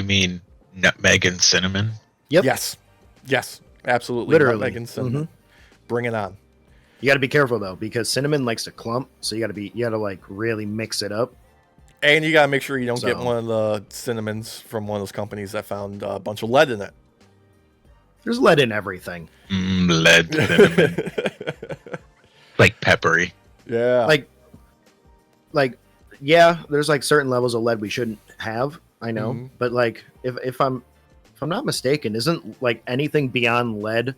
mean nutmeg and cinnamon? Yep. Yes, absolutely. Literally. Nutmeg and cinnamon. Bring it on. You got to be careful though, because cinnamon likes to clump, so you got to like really mix it up. And you gotta make sure you don't get one of the cinnamons from one of those companies that found a bunch of lead in it. There's lead in everything. Lead cinnamon. Like peppery. Yeah. Like, yeah, there's like certain levels of lead we shouldn't have. I know, but like, if I'm not mistaken, isn't like anything beyond lead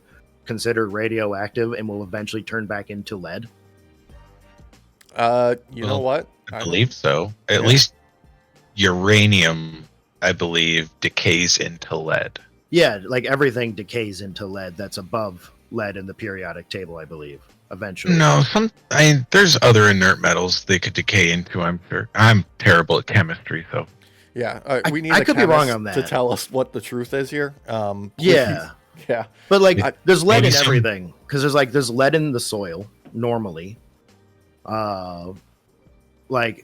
considered radioactive and will eventually turn back into lead? You know what? I believe so. At least uranium, I believe, decays into lead. Yeah, like everything decays into lead that's above lead in the periodic table, I believe, eventually. No, there's other inert metals they could decay into, I'm sure. I'm terrible at chemistry, so. Yeah, we need I could be wrong on that. to tell us what the truth is here. Yeah. Yeah. But like, there's lead in some- everything, because there's lead in the soil normally. But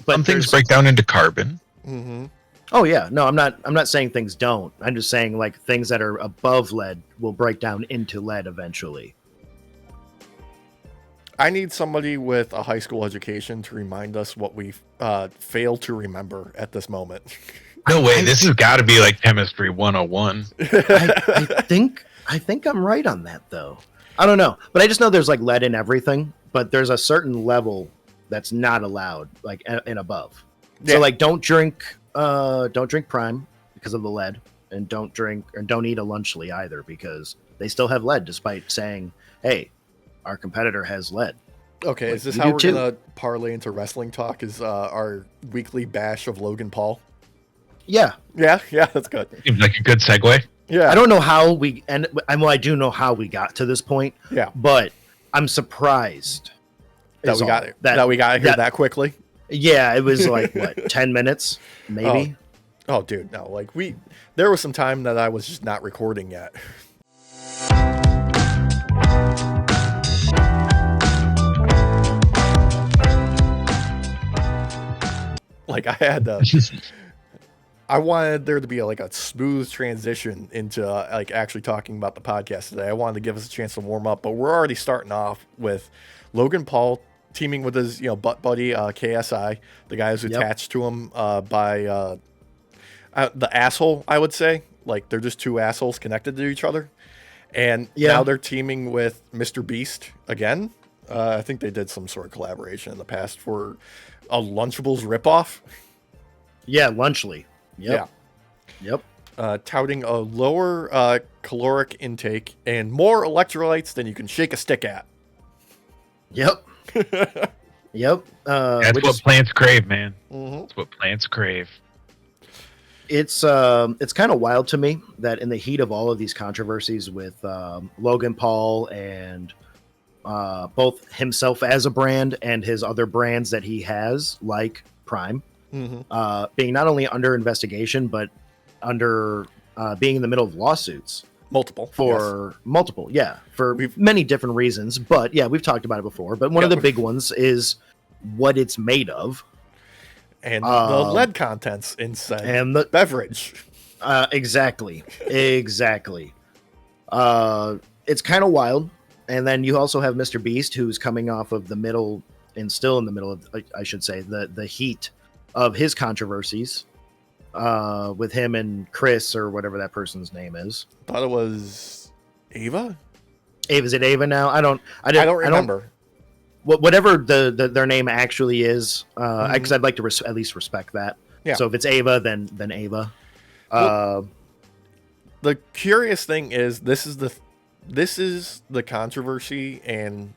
some things break down into carbon. Mm-hmm. Oh yeah, no, I'm not saying things don't. I'm just saying like things that are above lead will break down into lead eventually. I need somebody with a high school education to remind us what we failed to remember at this moment. No way, this has got to be like chemistry 101. I think I'm right on that though. I don't know, but I just know there's like lead in everything, but there's a certain level that's not allowed, like and above. Yeah. So like, don't drink Prime because of the lead, and don't eat a Lunchly either because they still have lead, despite saying, "Hey, our competitor has lead." Okay, like, is this how we're gonna parlay into wrestling talk? Is our weekly bash of Logan Paul? Yeah, that's good. Seems like a good segue. Yeah, I don't know how we I do know how we got to this point. Yeah, but I'm surprised that we got here that quickly. Yeah, it was like what 10 minutes, maybe. Oh, dude, no! Like there was some time that I was just not recording yet. Like I had I wanted there to be a smooth transition into like actually talking about the podcast today. I wanted to give us a chance to warm up, but we're already starting off with Logan Paul teaming with his butt buddy KSI, the guy who's attached to him by the asshole. I would say like they're just two assholes connected to each other, and now they're teaming with Mr. Beast again. I think they did some sort of collaboration in the past for a Lunchables ripoff. Yeah, Lunchly. Yep. Yeah. Yep. Touting a lower caloric intake and more electrolytes than you can shake a stick at. Yep. Yep. That's what plants crave, man. Mm-hmm. That's what plants crave. It's kind of wild to me that in the heat of all of these controversies with Logan Paul and both himself as a brand and his other brands that he has, like Prime, being not only under investigation, but under being in the middle of lawsuits. Multiple. For many different reasons. But yeah, we've talked about it before. But one of the big ones is what it's made of. And the lead contents inside and the beverage. Exactly. It's kind of wild. And then you also have Mr. Beast, who's coming off of the middle and still in the middle of, I should say, the heat of his controversies with him and Chris or whatever that person's name is. Thought it was Ava. Is it Ava now? I don't remember. Whatever their name actually is, because I'd like to at least respect that. Yeah. So if it's Ava, then Ava. Well, the curious thing is this is the controversy and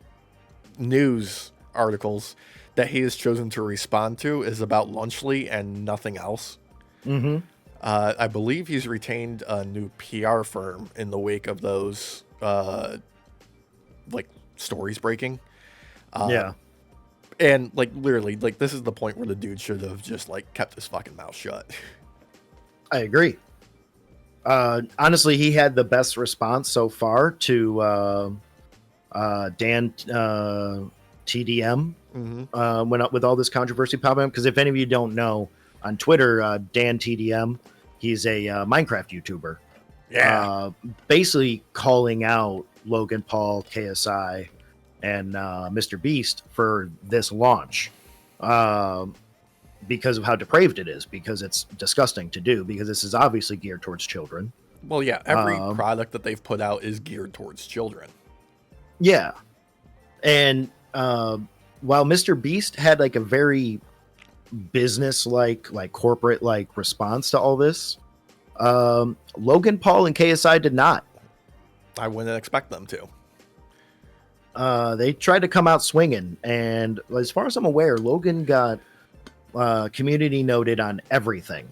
news articles that he has chosen to respond to is about Lunchly and nothing else. Mm-hmm. I believe he's retained a new PR firm in the wake of those stories breaking. And literally this is the point where the dude should have just kept his fucking mouth shut. I agree. Honestly, he had the best response so far to Dan TDM went up with all this controversy popping up. Because if any of you don't know, on Twitter, Dan TDM He's a Minecraft YouTuber. Yeah. Basically calling out Logan Paul, KSI, and Mr. Beast for this launch. Because of how depraved it is, because it's disgusting to do, because this is obviously geared towards children. Well, yeah, every product that they've put out is geared towards children. Yeah. And while Mr. Beast had like a very business-like, like corporate-like response to all this, Logan Paul and KSI did not. I wouldn't expect them to. They tried to come out swinging, and as far as I'm aware, Logan got community noted on everything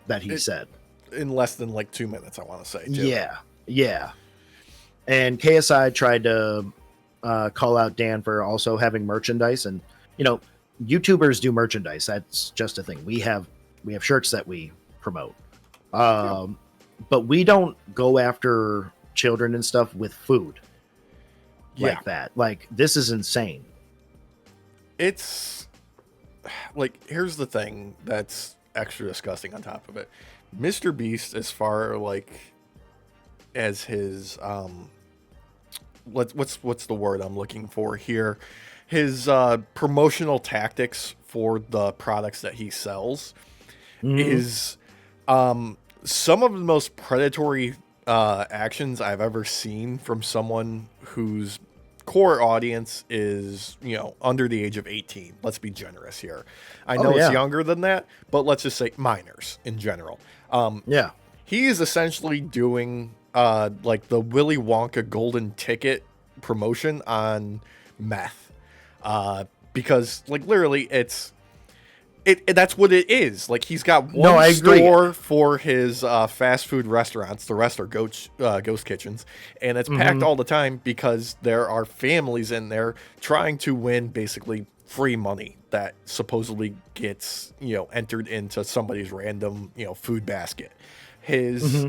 that he said in less than like 2 minutes, I want to say, too. Yeah. And KSI tried to call out Dan for also having merchandise, and YouTubers do merchandise. That's just a thing. We have shirts that we promote, but we don't go after children and stuff with food like that. Like, this is insane. It's like, here's the thing that's extra disgusting on top of it. Mr. Beast, as far like as his what's the word I'm looking for here? His promotional tactics for the products that he sells is some of the most predatory actions I've ever seen from someone whose core audience is, under the age of 18. Let's be generous here. I know it's younger than that, but let's just say minors in general. He is essentially doing like the Willy Wonka golden ticket promotion on meth. Because like literally that's what it is. Like, he's got one store for his fast food restaurants. The rest are ghost kitchens, and it's packed all the time because there are families in there trying to win basically free money that supposedly gets entered into somebody's random food basket. His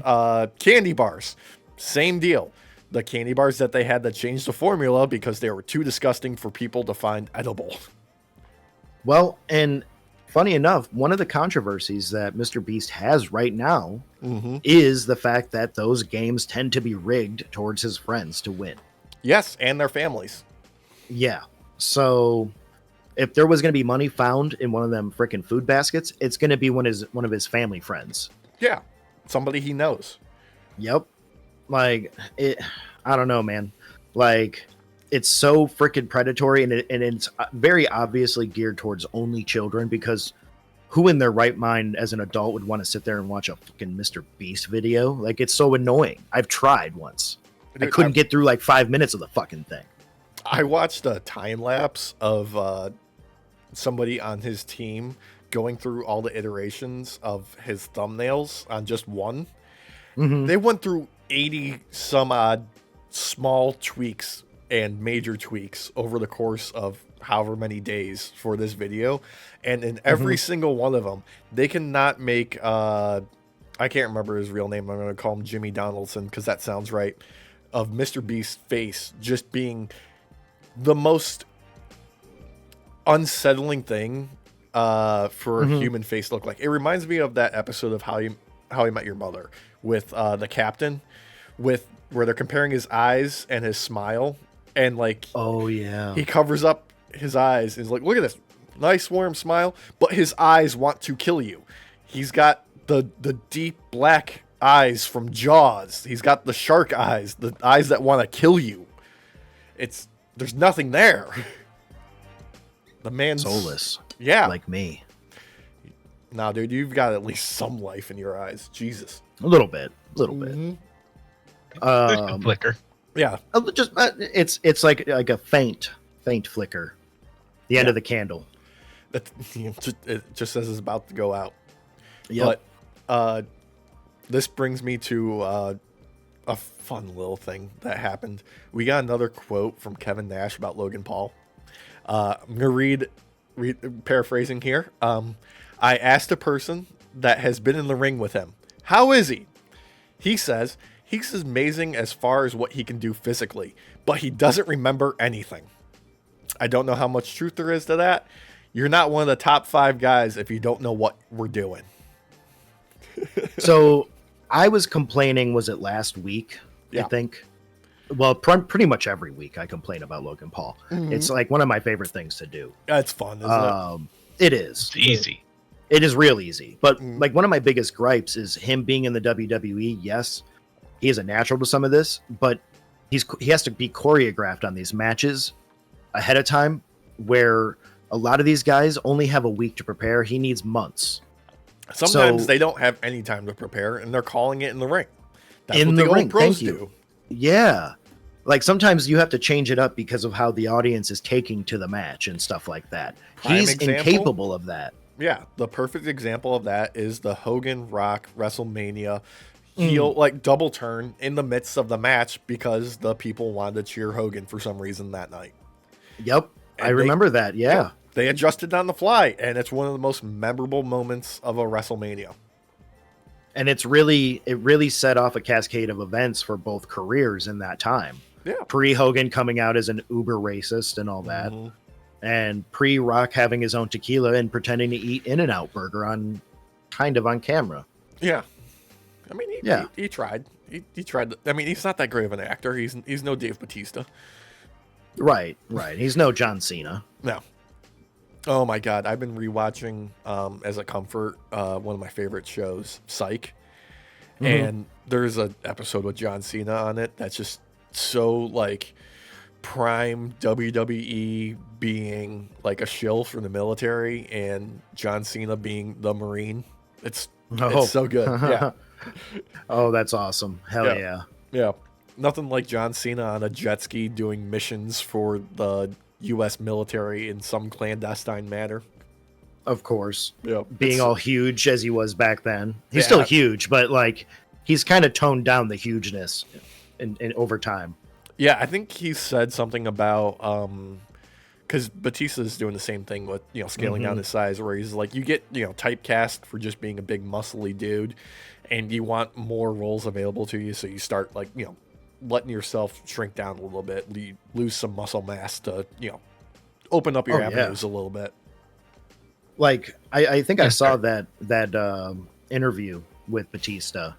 candy bars, same deal. The candy bars that they had that changed the formula because they were too disgusting for people to find edible. Well, and funny enough, one of the controversies that Mr. Beast has right now is the fact that those games tend to be rigged towards his friends to win. Yes, and their families. Yeah. So if there was going to be money found in one of them freaking food baskets, it's going to be one of his family friends. Yeah. Somebody he knows. Yep. Like, I don't know, man. Like, it's so freaking predatory, and it's very obviously geared towards only children, because who in their right mind as an adult would want to sit there and watch a fucking Mr. Beast video? Like, it's so annoying. I've tried once. Dude, I couldn't get through like 5 minutes of the fucking thing. I watched a time lapse of somebody on his team going through all the iterations of his thumbnails on just one. They went through 80 some odd small tweaks and major tweaks over the course of however many days for this video, and in every single one of them they cannot make I can't remember his real name, I'm going to call him Jimmy Donaldson because that sounds right, of Mr. Beast's face just being the most unsettling thing for a human face to look like. It reminds me of that episode of How I Met Your Mother with the captain, where they're comparing his eyes and his smile, and like, oh yeah, he covers up his eyes and is like, look at this nice warm smile, but his eyes want to kill you. He's got the deep black eyes from Jaws. He's got the shark eyes, the eyes that want to kill you. There's nothing there. The man's soulless. Yeah, like me. Nah, dude, you've got at least some life in your eyes. Jesus. A little bit. Flicker. Yeah. Just it's like a faint flicker. The end of the candle. It just says it's about to go out. Yep. But this brings me to a fun little thing that happened. We got another quote from Kevin Nash about Logan Paul. I'm gonna read paraphrasing here. I asked a person that has been in the ring with him, how is he? He says he's amazing as far as what he can do physically, but he doesn't remember anything. I don't know how much truth there is to that. You're not one of the top 5 guys if you don't know what we're doing. So I was complaining, was it last week? Yeah. I think. Well, pretty much every week I complain about Logan Paul. Mhm. It's like one of my favorite things to do. It's fun, isn't It is. It's easy. It is real easy. But Mhm. like one of my biggest gripes is him being in the WWE. Yes, he is a natural to some of this, but he has to be choreographed on these matches ahead of time, where a lot of these guys only have a week to prepare. He needs months. it? Sometimes So- they don't have any time to prepare, and they're calling it in the ring. That's In what the the old ring, pros thank you. do. Yeah. Like sometimes you have to change it up because of how the audience is taking to the match and stuff like that. Prime He's example? incapable of that. Yeah, the perfect example of that is the Hogan Rock WrestleMania heel like double turn in the midst of the match because the people wanted to cheer Hogan for some reason that night. Yep. And I remember that. Yeah. They adjusted on the fly, and it's one of the most memorable moments of a WrestleMania. And it really set off a cascade of events for both careers in that time. Yeah. Pre-Hogan coming out as an uber racist and all that. Mhm. And pre-Rock having his own tequila and pretending to eat In-N-Out burger on camera. Yeah. I mean, Yeah. he tried. He tried. I mean, he's not that great of an actor. He's no Dave Bautista. Right. He's no John Cena. No. Oh my God, I've been rewatching as a comfort one of my favorite shows, Psych, and there's an episode with John Cena on it that's just so like prime WWE being like a shill for the military and John Cena being the Marine. It's so good. Yeah. Oh, that's awesome. Hell yeah. Yeah. Nothing like John Cena on a jet ski doing missions for the U.S. military in some clandestine manner. Of course. Yeah. Being all huge as he was back then. He's Yeah. still huge, but like he's kind of toned down the hugeness in over time. Yeah, I think he said something about because Batista's doing the same thing with scaling down his size, where he's like, you get typecast for just being a big muscly dude, and you want more roles available to you, so you start like letting yourself shrink down a little bit, lose some muscle mass to open up your avenues a little bit. Like I think I saw that interview with Batista.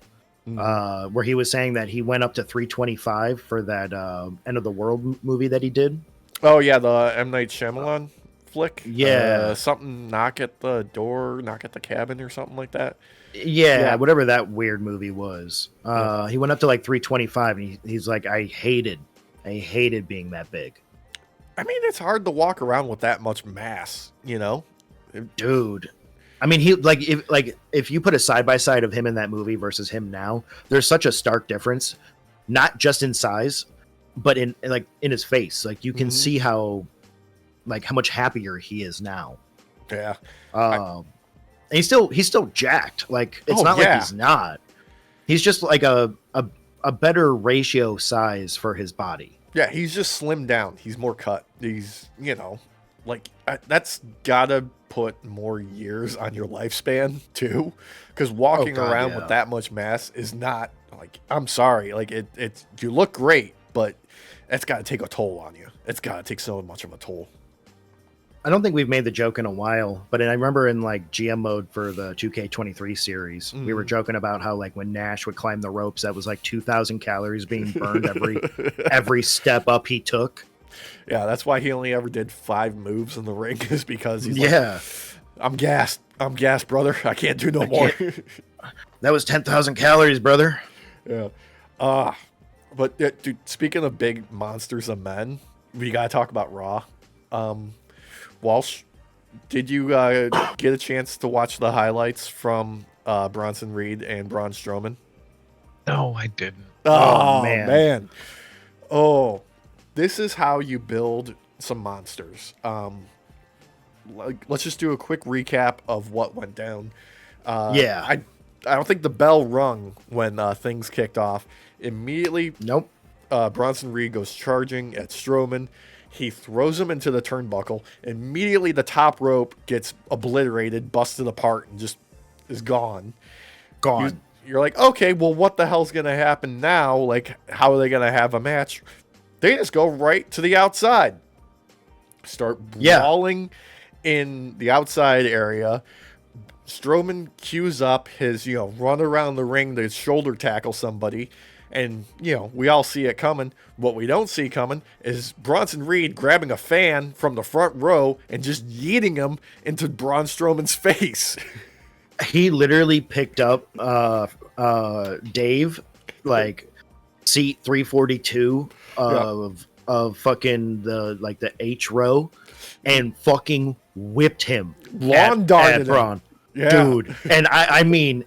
Where he was saying that he went up to 325 for that End of the World movie that he did. Oh yeah, the M. Night Shyamalan flick. Yeah. Something knock at the door, knock at the cabin, or something like that. Yeah, whatever that weird movie was. He went up to like 325, and he's like, I hated being that big. I mean, it's hard to walk around with that much mass, Dude. I mean, if you put a side by side of him in that movie versus him now, there's such a stark difference, not just in size, but in his face. Like you can see how much happier he is now. Yeah. And he's still jacked. Like it's not like he's not. He's just like a better ratio size for his body. Yeah, he's just slimmed down. He's more cut. He's that's gotta put more years on your lifespan too, because walking around with that much mass is not like, I'm sorry, like it's you look great, but it's got to take a toll on you. It's got to take so much of a toll. I don't think we've made the joke in a while, but I remember in like GM mode for the 2K23 series, we were joking about how like when Nash would climb the ropes, that was like 2,000 calories being burned every step up he took. Yeah, that's why he only ever did 5 moves in the ring, is because he's like, I'm gassed, brother. I can't do no more. That was 10,000 calories, brother. Yeah. But dude, speaking of big monsters of men, we gotta talk about Raw. Walsh, did you get a chance to watch the highlights from Bronson Reed and Braun Strowman? No, I didn't. Oh man. Oh, this is how you build some monsters. Let's just do a quick recap of what went down. I don't think the bell rung when things kicked off. Immediately, nope. Bronson Reed goes charging at Strowman. He throws him into the turnbuckle. Immediately, the top rope gets obliterated, busted apart, and just is gone. You're like, okay, well, what the hell's going to happen now? Like, how are they going to have a match? They just go right to the outside. Start brawling in the outside area. Strowman cues up his, run around the ring to shoulder tackle somebody. And, we all see it coming. What we don't see coming is Bronson Reed grabbing a fan from the front row and just yeeting him into Braun Strowman's face. He literally picked up Dave, like, seat 342 of fucking the H row, and fucking whipped him. Lawn darted at Braun. Yeah. Dude. And I mean,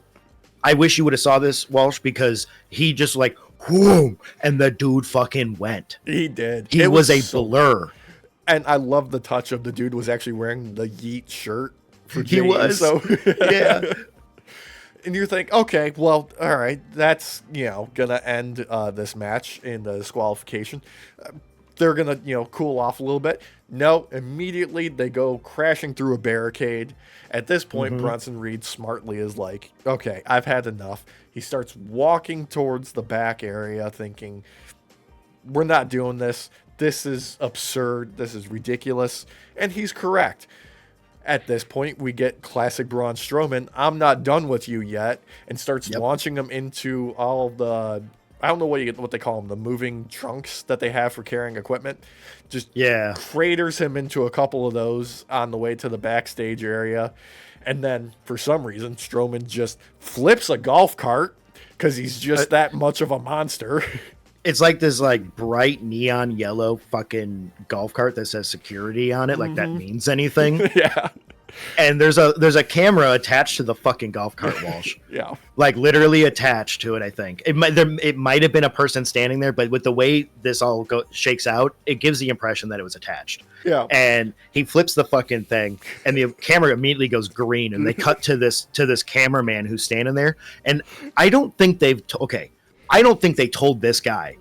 I wish you would have saw this, Walsh, because he just like, whoom, and the dude fucking went. He did. He was a blur. And I love the touch of the dude was actually wearing the Yeet shirt for He Jane, was. So Yeah. And you think, okay, well, all right, that's, gonna end this match in the disqualification. They're gonna, cool off a little bit. No, immediately they go crashing through a barricade. At this point, Bronson Reed smartly is like, okay, I've had enough. He starts walking towards the back area thinking, we're not doing this. This is absurd. This is ridiculous. And he's correct. At this point, we get classic Braun Strowman, I'm not done with you yet, and starts launching him into all of the, I don't know what they call them, the moving trunks that they have for carrying equipment. Just craters him into a couple of those on the way to the backstage area. And then, for some reason, Strowman just flips a golf cart because he's just that much of a monster. It's like this like bright neon yellow fucking golf cart that says security on it, like that means anything. Yeah. And there's a camera attached to the fucking golf cart, Walsh. Yeah. Like literally attached to it, I think. It might have been a person standing there, but with the way this all shakes out, it gives the impression that it was attached. Yeah. And he flips the fucking thing, and the camera immediately goes green, and they cut to this cameraman who's standing there. And I don't think I don't think they told this guy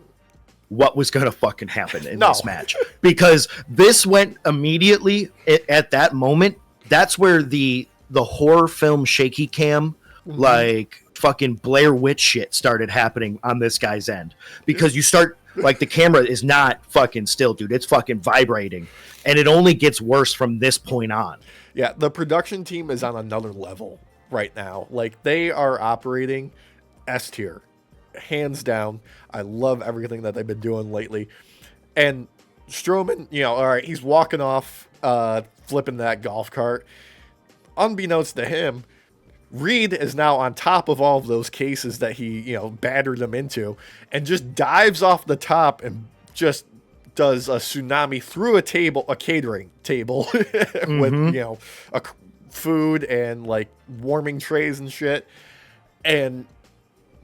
what was going to fucking happen in this match, because this went immediately at that moment. That's where the horror film shaky cam, like fucking Blair Witch shit started happening on this guy's end, because you start like the camera is not fucking still, dude. It's fucking vibrating, and it only gets worse from this point on. Yeah. The production team is on another level right now. Like they are operating S tier. Hands down. I love everything that they've been doing lately. And Strowman, all right, he's walking off, flipping that golf cart. Unbeknownst to him, Reed is now on top of all of those cases that he, battered them into, and just dives off the top and just does a tsunami through a catering table with, food and like warming trays and shit. And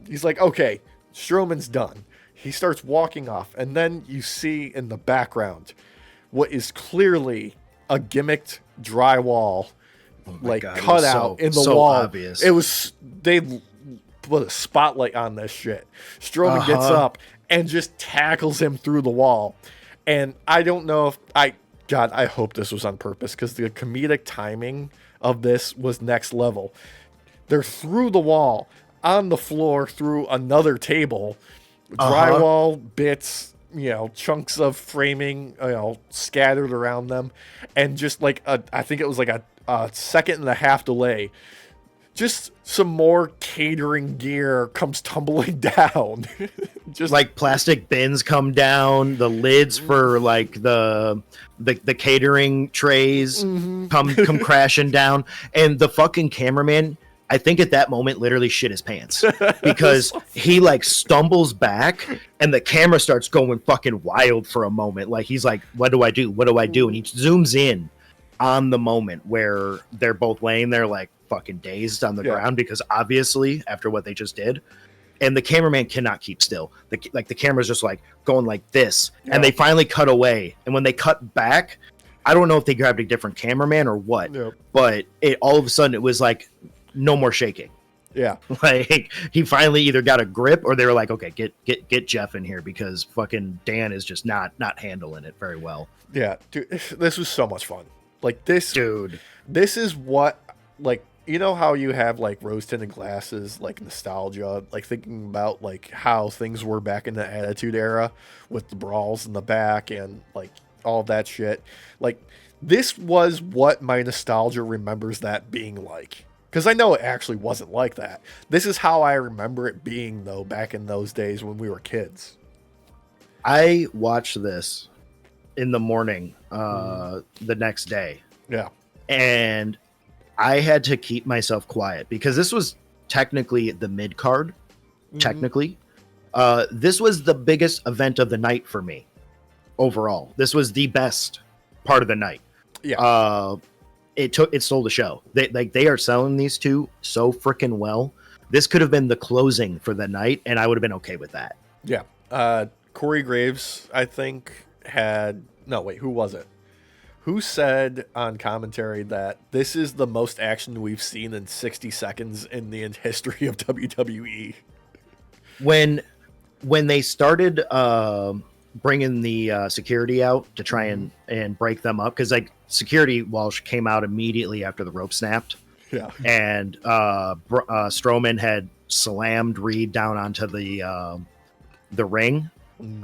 he's like, okay, Strowman's done. He starts walking off, and then you see in the background what is clearly a gimmicked drywall, cut out in the wall. Obvious. It was, they put a spotlight on this shit. Strowman gets up and just tackles him through the wall. And I don't know if I hope this was on purpose, because the comedic timing of this was next level. They're through the wall, on the floor, through another table, drywall bits, chunks of framing, scattered around them, and just like I think it was like a second and a half delay, just some more catering gear comes tumbling down. Just like plastic bins come down, the lids for like the catering trays come crashing down, and the fucking cameraman, I think at that moment literally shit his pants, because he like stumbles back and the camera starts going fucking wild for a moment. Like he's like, what do I do? What do I do? And he zooms in on the moment where they're both laying there like fucking dazed on the ground, because obviously after what they just did, and the cameraman cannot keep still. The camera's just like going like this, and they finally cut away. And when they cut back, I don't know if they grabbed a different cameraman or what, but it all of a sudden it was like, no more shaking. Yeah. Like he finally either got a grip, or they were like, okay, get Jeff in here, because fucking Dan is just not handling it very well. Yeah, dude, this was so much fun. Like this, dude, this is what, like, how you have like rose tinted glasses, like nostalgia, like thinking about like how things were back in the Attitude Era with the brawls in the back and like all of that shit. Like this was what my nostalgia remembers that being like. Because I know it actually wasn't like that. This is how I remember it being, though, back in those days when we were kids. I watched this in the morning the next day. Yeah. And I had to keep myself quiet because this was technically the mid card. Technically, this was the biggest event of the night for me. Overall, this was the best part of the night. Yeah. It stole the show. They are selling these two so freaking well. This could have been the closing for the night, and I would have been okay with that. Yeah. Corey Graves, I think, who was it? Who said on commentary that this is the most action we've seen in 60 seconds in the history of WWE? When they started bringing the security out to try and break them up, because like security Walsh came out immediately after the rope snapped. Yeah. And Strowman had slammed Reed down onto the ring.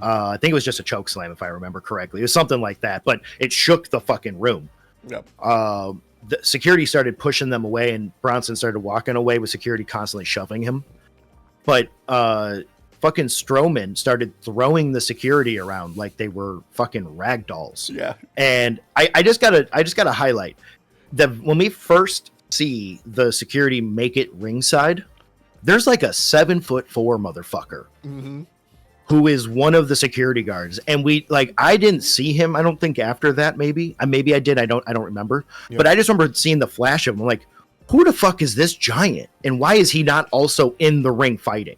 I think it was just a choke slam, if I remember correctly. It was something like that, but it shook the fucking room. Yep. The security started pushing them away, and Bronson started walking away with security constantly shoving him. But fucking Strowman started throwing the security around like they were fucking rag dolls. Yeah. And I just gotta highlight that when we first see the security make it ringside, there's like a 7'4" motherfucker. Mm-hmm. Who is one of the security guards, and I didn't see him. I don't think after that, maybe I did. I don't remember. Yep. But I just remember seeing the flash of him. I'm like, who the fuck is this giant, and why is he not also in the ring fighting?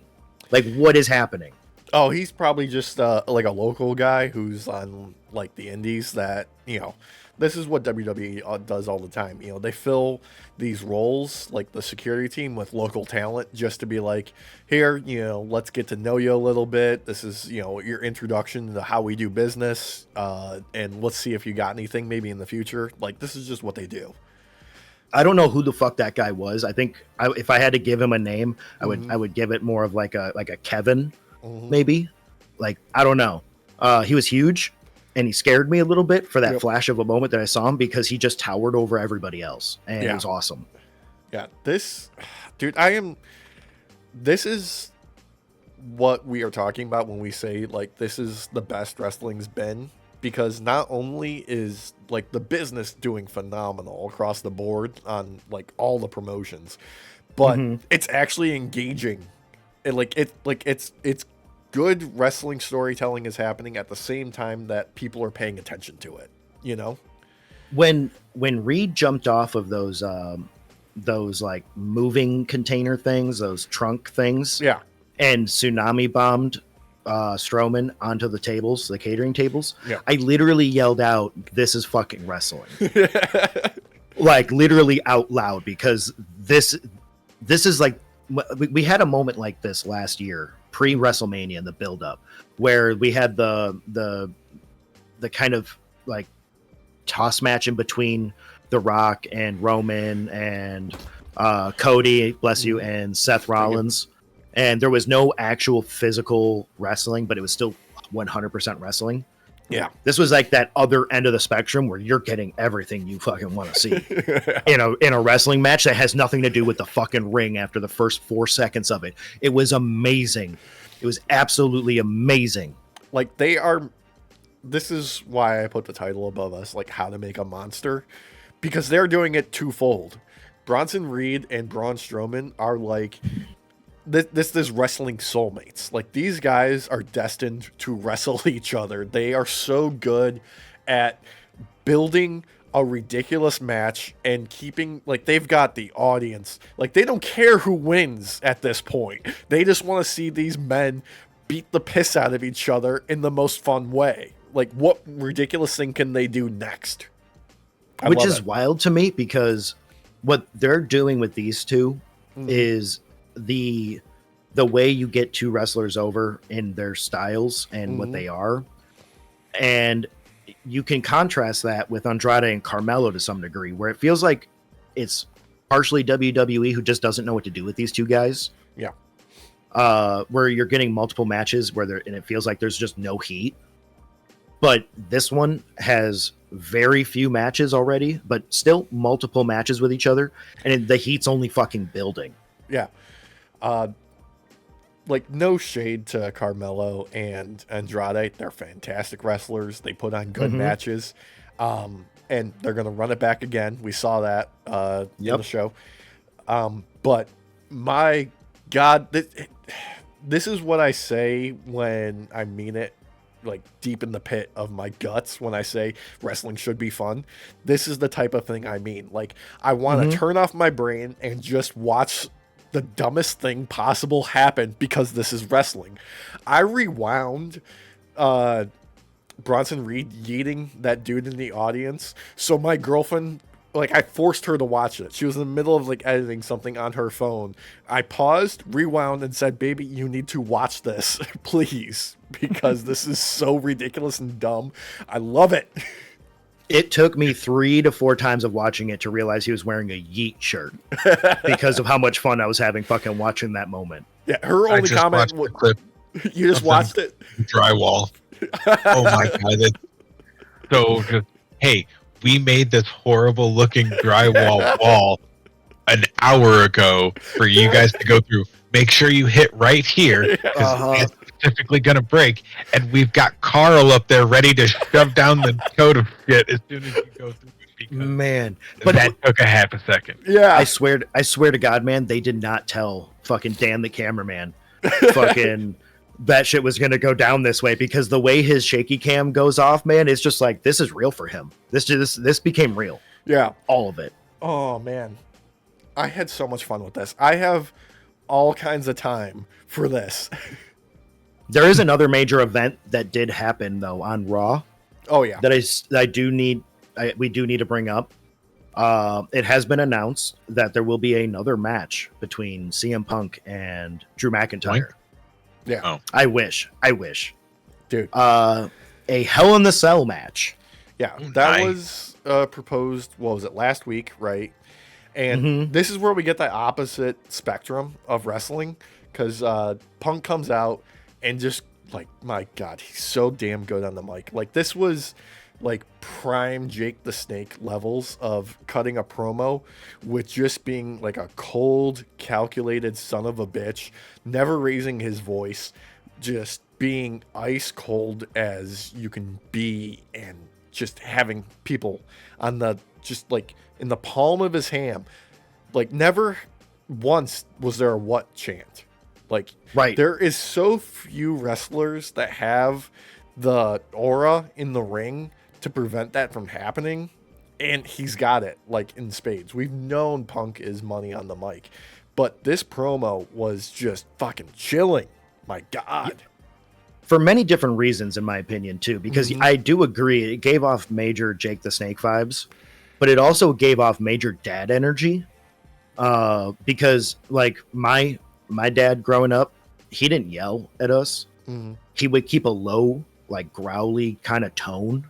Like, what is happening? Oh, he's probably just like a local guy who's on like the indies. That this is what WWE does all the time. They fill these roles, like the security team, with local talent just to be like, here, let's get to know you a little bit. This is, your introduction to how we do business. And let's see if you got anything maybe in the future. Like, this is just what they do. I don't know who the fuck that guy was. I think if I had to give him a name, I would give it more of like a Kevin, maybe. Like, I don't know. He was huge. And he scared me a little bit for that flash of a moment that I saw him, because he just towered over everybody else. And it was awesome. Yeah. This is what we are talking about when we say, like, this is the best wrestling's been. Because not only is, like, the business doing phenomenal across the board on, like, all the promotions, but it's actually engaging. It's good wrestling storytelling is happening at the same time that people are paying attention to it. When Reed jumped off of those like moving container things, those trunk things, and tsunami bombed Strowman onto the tables, the catering tables, I literally yelled out, "This is fucking wrestling!" Like, literally out loud, because this is like, we had a moment like this last year, pre-WrestleMania, in the build-up, where we had the kind of like toss match in between The Rock and Roman and Cody, bless you, and Seth Rollins, and there was no actual physical wrestling, but it was still 100% wrestling. Yeah, this was like that other end of the spectrum where you're getting everything you fucking want to see in a wrestling match that has nothing to do with the fucking ring after the first 4 seconds of it. It was amazing. It was absolutely amazing. Like, this is why I put the title above us, like, How to Make a Monster, because they're doing it twofold. Bronson Reed and Braun Strowman are like this wrestling soulmates. Like, these guys are destined to wrestle each other. They are so good at building a ridiculous match and keeping, like, they've got the audience. Like, they don't care who wins at this point. They just want to see these men beat the piss out of each other in the most fun way. Like, what ridiculous thing can they do next? Which is wild to me, because what they're doing with these two is the way you get two wrestlers over in their styles and what they are. And you can contrast that with Andrade and Carmelo to some degree, where it feels like it's partially WWE who just doesn't know what to do with these two guys. Yeah. Where you're getting multiple matches and it feels like there's just no heat. But this one has very few matches already, but still multiple matches with each other, and the heat's only fucking building. Yeah. Like, no shade to Carmelo and Andrade. They're fantastic wrestlers. They put on good matches. And they're going to run it back again. We saw that in the show. But my God, this is what I say when I mean it, like deep in the pit of my guts when I say wrestling should be fun. This is the type of thing I mean. Like, I want to turn off my brain and just watch the dumbest thing possible happen because this is wrestling. I rewound Bronson Reed yeeting that dude in the audience. So my girlfriend, like, I forced her to watch it. She was in the middle of like editing something on her phone. I paused, rewound, and said, "Baby, you need to watch this, please, because this is so ridiculous and dumb. I love it." It took me 3 to 4 times of watching it to realize he was wearing a Yeet shirt because of how much fun I was having fucking watching that moment. Yeah, her only comment was, "You just watched it?" Drywall. Oh my God. So just, hey, we made this horrible looking drywall wall an hour ago for you guys to go through. Make sure you hit right here because it's specifically going to break. And we've got Carl up there ready to shove down the coat of shit as soon as you go through it. Man, but that took a half a second. Yeah, I swear to God, man, they did not tell fucking Dan the cameraman fucking that shit was gonna go down this way, because the way his shaky cam goes off, man, it's just like, this is real for him. This became real. Yeah, all of it. Oh man, I had so much fun with this. I have all kinds of time for this. There is another major event that did happen though on Raw. Oh yeah, we do need to bring up. It has been announced that there will be another match between CM Punk and Drew McIntyre. Yeah. Oh. I wish. Dude. A Hell in the Cell match. Yeah, that was proposed, what was it, last week, right? And this is where we get the opposite spectrum of wrestling, because Punk comes out and just, like, my God, he's so damn good on the mic. Like, this was like prime Jake the Snake levels of cutting a promo with just being like a cold, calculated son of a bitch, never raising his voice, just being ice cold as you can be, and just having people on the, just like in the palm of his hand. Like, never once was there a what chant. Like, right. There is so few wrestlers that have the aura in the ring to prevent that from happening, and he's got it, like, in spades. We've known Punk is money on the mic, but this promo was just fucking chilling. My God. For many different reasons, in my opinion, too, because I do agree it gave off major Jake the Snake vibes, but it also gave off major dad energy, because, like, my dad growing up, he didn't yell at us. He would keep a low, like, growly kind of tone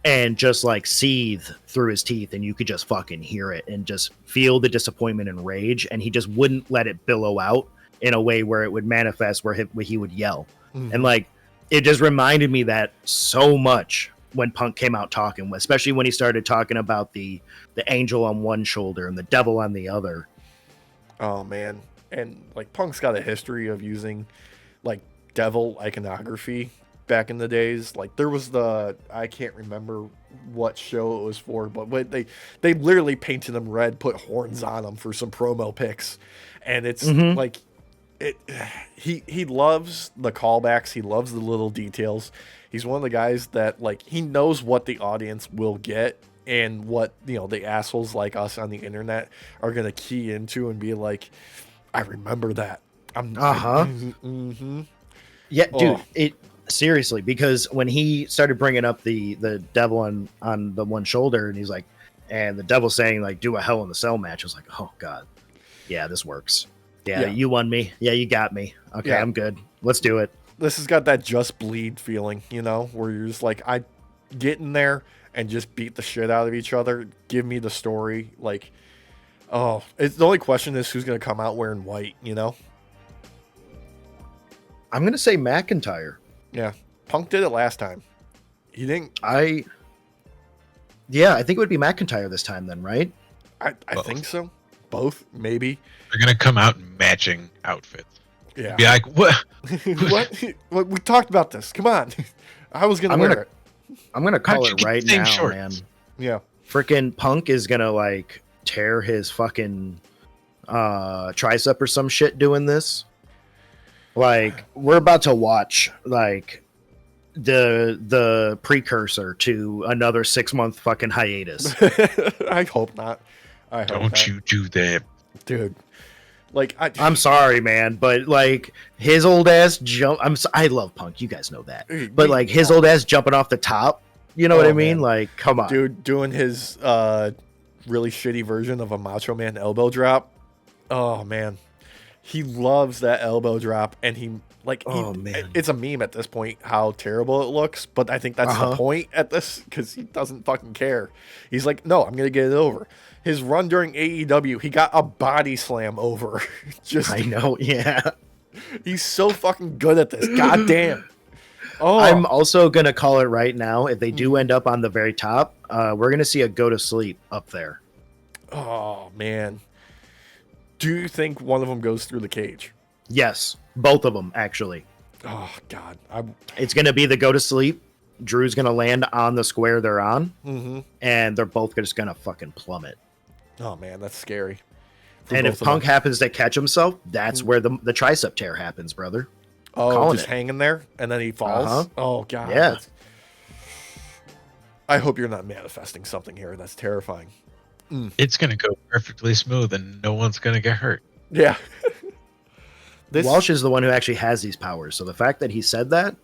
and just like seethe through his teeth, and you could just fucking hear it and just feel the disappointment and rage, and he just wouldn't let it billow out in a way where it would manifest where he would yell. And like, it just reminded me that so much when Punk came out talking, especially when he started talking about the angel on one shoulder and the devil on the other. Oh man. And like, Punk's got a history of using like devil iconography back in the days. Like, there was I can't remember what show it was for, but they literally painted him red, put horns on him for some promo pics, and it's like, he loves the callbacks, he loves the little details. He's one of the guys that, like, he knows what the audience will get and what, you know, the assholes like us on the internet are gonna key into and be like, I remember that. Yeah, dude, seriously, because when he started bringing up the devil on the one shoulder, and he's like, and the devil saying, like, do a Hell in the Cell match, I was like, oh God, yeah, this works. Yeah, you won me. Yeah, you got me. Okay, yeah. I'm good. Let's do it. This has got that Just Bleed feeling, you know, where you're just like, I get in there and just beat the shit out of each other. Give me the story. Like, oh, it's the only question is who's going to come out wearing white, you know? I'm going to say McIntyre. Yeah. Punk did it last time. He didn't. I think it would be McIntyre this time then, right? I think so. Both, maybe. They're gonna come out in matching outfits. Yeah. Be like, what? What? We talked about this. Come on. I was gonna wear it. I'm gonna call How'd you it get right the same now, shorts? man. Yeah. Freaking Punk is gonna like tear his fucking tricep or some shit doing this. Like, we're about to watch like the precursor to another 6-month fucking hiatus. I hope not. Don't you do that. Dude. Like, I'm sorry, man, but like his old ass jump. I love Punk, you guys know that. But like his old ass jumping off the top, you know what I mean? Man. Like, come on, dude, doing his really shitty version of a Macho Man elbow drop. Oh man, he loves that elbow drop, and it's a meme at this point how terrible it looks. But I think that's the point at this, because he doesn't fucking care. He's like, no, I'm gonna get it over. His run during AEW, he got a body slam over. I know, yeah. He's so fucking good at this. God damn. Oh, I'm also gonna call it right now. If they do end up on the very top, we're gonna see a go to sleep up there. Oh man. Do you think one of them goes through the cage? Yes, both of them actually. Oh God, It's gonna be the go to sleep. Drew's gonna land on the square they're on, and they're both just gonna fucking plummet. Oh man, that's scary. And if Punk happens to catch himself, that's where the tricep tear happens, brother. Oh, just hanging there, and then he falls. Oh God. Yeah. I hope you're not manifesting something here. That's terrifying. It's gonna go perfectly smooth, and no one's gonna get hurt. Yeah. Walsh is the one who actually has these powers, so the fact that he said that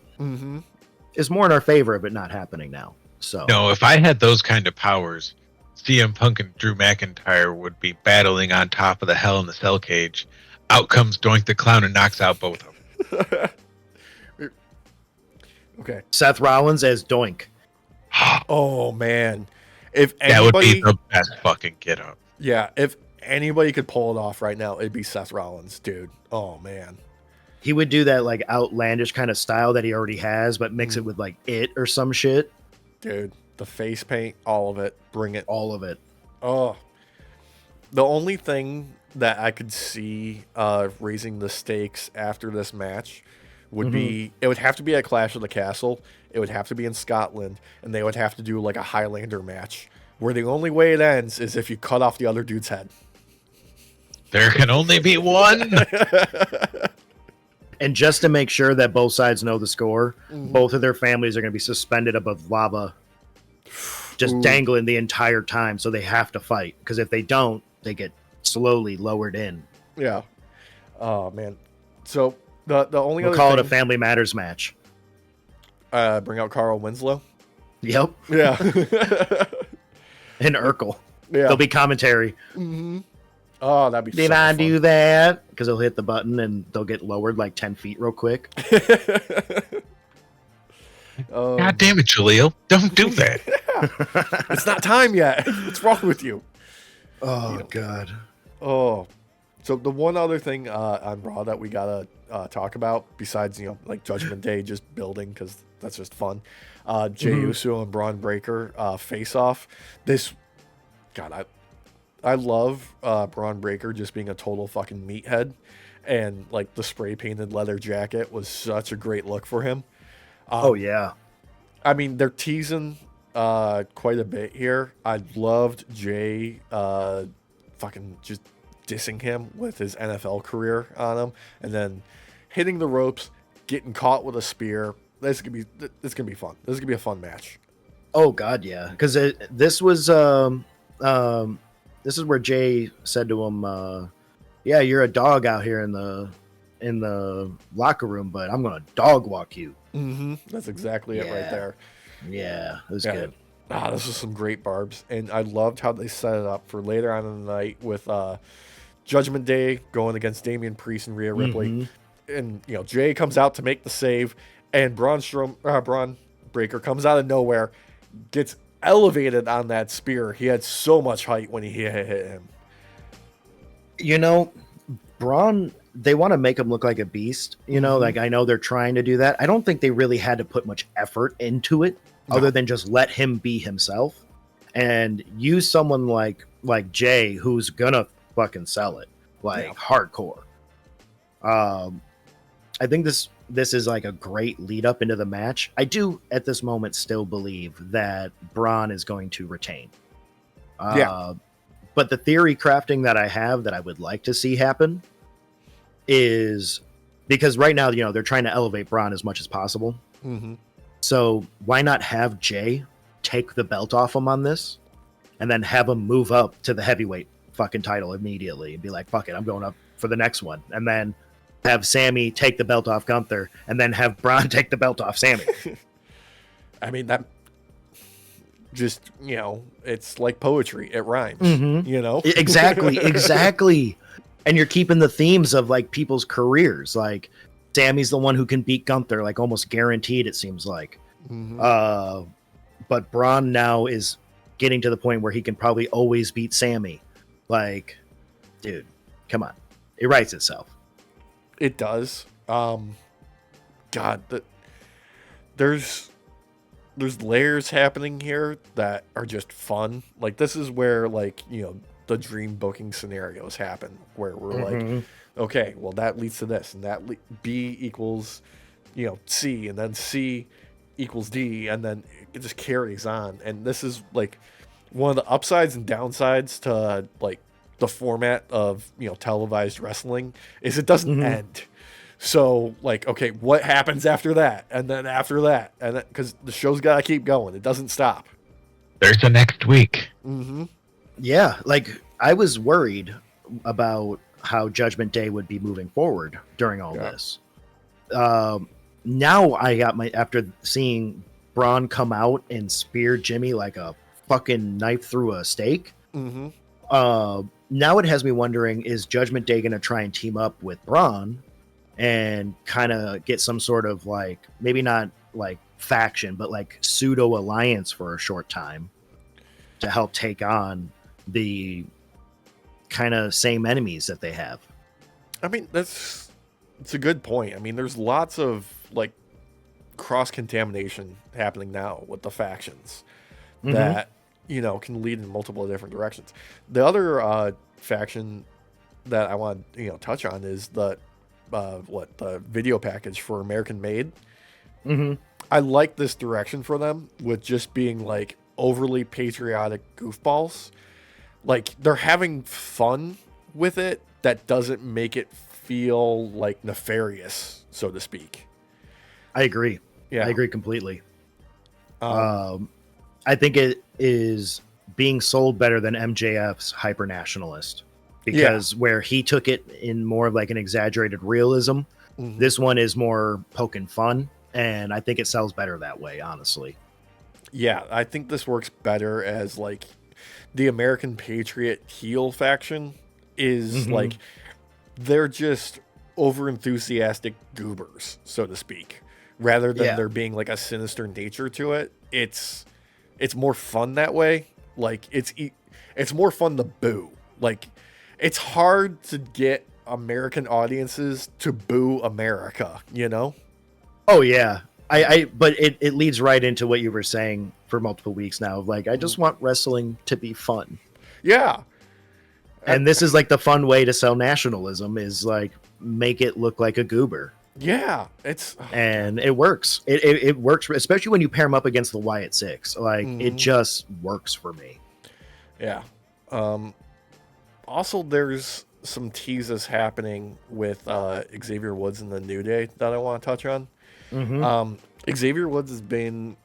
is more in our favor of it not happening now. So No, if I had those kind of powers, CM Punk and Drew McIntyre would be battling on top of the Hell in the Cell cage. Out comes Doink the Clown and knocks out both of them. Okay. Seth Rollins as Doink. Oh man, if That would anybody, be the best fucking get up. yeah, if anybody could pull it off right now, it'd be Seth Rollins, dude. Oh man, He would do that like outlandish kind of style that he already has, but mix it with like it or some shit. dude, the face paint, all of it, bring it. All of it. Oh, the only thing that I could see raising the stakes after this match would be, it would have to be at Clash of the Castle. It would have to be in Scotland, and they would have to do like a Highlander match where the only way it ends is if you cut off the other dude's head. There can only be one. And just to make sure that both sides know the score, both of their families are going to be suspended above lava, just dangling the entire time. So they have to fight, because if they don't, they get slowly lowered in. Yeah. Oh man. So the only We'll other call thing, it a family matters match. bring out Carl Winslow. Yep. Yeah. And Urkel. Yeah. There'll be commentary. Oh, that'd be. Did so I fun. do that? Because they'll hit the button and they'll get lowered like 10 feet real quick. God damn it, Jaleel. Don't do that. It's not time yet. What's wrong with you? Oh, God. Oh, so the one other thing on Raw that we gotta talk about, besides like Judgment Day just building, because that's just fun. Jey Uso and Braun Breaker face off. This, God, I love Braun Breaker just being a total fucking meathead, and like the spray painted leather jacket was such a great look for him. Oh, yeah. I mean, they're teasing quite a bit here. I loved Jay fucking just dissing him with his NFL career on him, and then hitting the ropes, getting caught with a spear. This is gonna be fun. This is gonna be a fun match. Oh, God, yeah. Because this was... this is where Jay said to him, yeah, you're a dog out here in the locker room, but I'm going to dog walk you. That's exactly it right there. Yeah, it was good. This was some great barbs, and I loved how they set it up for later on in the night with Judgment Day going against Damian Priest and Rhea Ripley. And Jay comes out to make the save, and Braun Breaker comes out of nowhere, gets elevated on that spear. He had so much height when he hit him. Braun, they want to make him look like a beast. Like, I know they're trying to do that. I don't think they really had to put much effort into it. other than just let him be himself and use someone like Jay, who's gonna fucking sell it hardcore. I think this is like a great lead up into the match. I do at this moment still believe that Braun is going to retain. But the theory crafting that I have that I would like to see happen is because right now, they're trying to elevate Braun as much as possible. Mm-hmm. So why not have Jay take the belt off him on this and then have him move up to the heavyweight fucking title immediately and be like, fuck it, I'm going up for the next one. And then have Sammy take the belt off Gunther and then have Braun take the belt off Sammy. I mean, that just, it's like poetry. It rhymes, Exactly. And you're keeping the themes of like people's careers. Like Sammy's the one who can beat Gunther, like almost guaranteed, it seems like. Mm-hmm. But Braun now is getting to the point where he can probably always beat Sammy. Like, dude, come on. It writes itself. It does. There's layers happening here that are just fun. Like, this is where, like, the dream booking scenarios happen, where we're like, okay, well, that leads to this, and that B equals, C, and then C equals D, and then it just carries on. And this is like one of the upsides and downsides to like the format of televised wrestling is it doesn't end. So like, okay, what happens after that, and then after that, and then because the show's got to keep going, it doesn't stop. There's a next week. Yeah, like I was worried about how Judgment Day would be moving forward during all this. Now I got after seeing Braun come out and spear Jimmy like a fucking knife through a steak. Now it has me wondering, is Judgment Day going to try and team up with Braun and kind of get some sort of like, maybe not like faction, but like pseudo alliance for a short time to help take on the kind of same enemies that they have? I mean, it's a good point. I mean, there's lots of like cross contamination happening now with the factions that can lead in multiple different directions. The other faction that I want to touch on is the video package for American Made. I like this direction for them with just being like overly patriotic goofballs. Like they're having fun with it. That doesn't make it feel like nefarious, so to speak. I agree. Yeah, I agree completely. I think it is being sold better than MJF's hyper nationalist, because where he took it in more of like an exaggerated realism, this one is more poking fun, and I think it sells better that way, honestly. Yeah, I think this works better as like the American Patriot heel faction is like they're just over enthusiastic goobers, so to speak, rather than there being like a sinister nature to it. It's more fun that way. Like it's more fun to boo. Like it's hard to get American audiences to boo America, Oh yeah. But it leads right into what you were saying for multiple weeks now. Like, I just want wrestling to be fun. Yeah. And this is like the fun way to sell nationalism, is like make it look like a goober. Yeah. And it works. It works, especially when you pair them up against the Wyatt Six. Like it just works for me. Yeah. Also, there's some teases happening with Xavier Woods and the New Day that I want to touch on. Xavier Woods has been,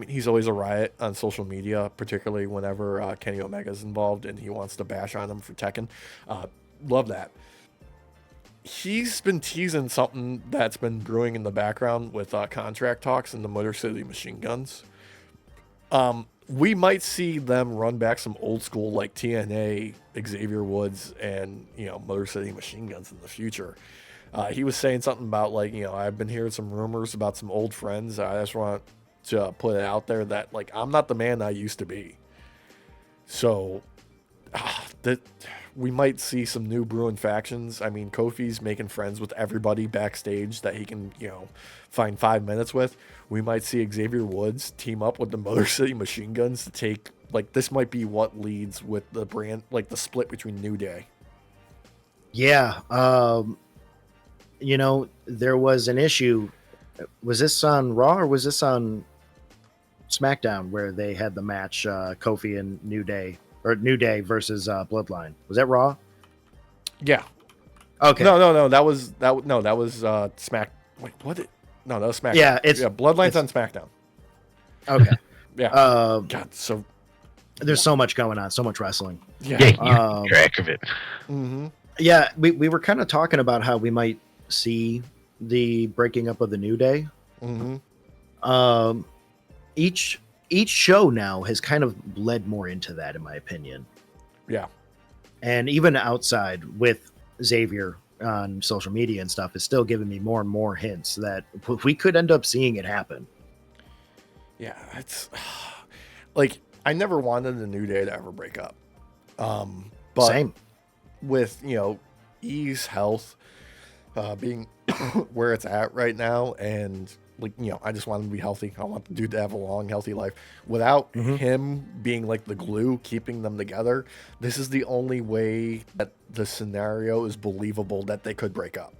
he's always a riot on social media, particularly whenever Kenny Omega's involved and he wants to bash on him for Tekken. Love that. He's been teasing something that's been brewing in the background with contract talks in the Motor City Machine Guns. We might see them run back some old school like TNA, Xavier Woods, and Motor City Machine Guns in the future. He was saying something about like, I've been hearing some rumors about some old friends. I just want to put it out there that like I'm not the man I used to be. So we might see some new brewing factions. I mean, Kofi's making friends with everybody backstage that he can, find 5 minutes with. We might see Xavier Woods team up with the Motor City Machine Guns to take, this might be what leads with the brand, the split between New Day. Yeah. There was an issue. Was this on Raw or was this on SmackDown where they had the match, Kofi and New Day, or New Day versus Bloodline? Was that Raw? Yeah. Okay. No. That was Smack. Wait, what? No, that was SmackDown. Yeah, Bloodline's on SmackDown. Okay. Yeah. God, so there's so much going on, so much wrestling. Yeah, you keep track of it. Mm-hmm. Yeah, we were kind of talking about how we might see the breaking up of the New Day. Mm-hmm. Each show now has kind of led more into that, in my opinion. Yeah. And even outside with Xavier on social media and stuff is still giving me more and more hints that we could end up seeing it happen. Yeah, it's I never wanted the New Day to ever break up. But Same. With, E's health being where it's at right now, and I just want him to be healthy. I want the dude to have a long, healthy life. Without him being the glue keeping them together, this is the only way that the scenario is believable that they could break up.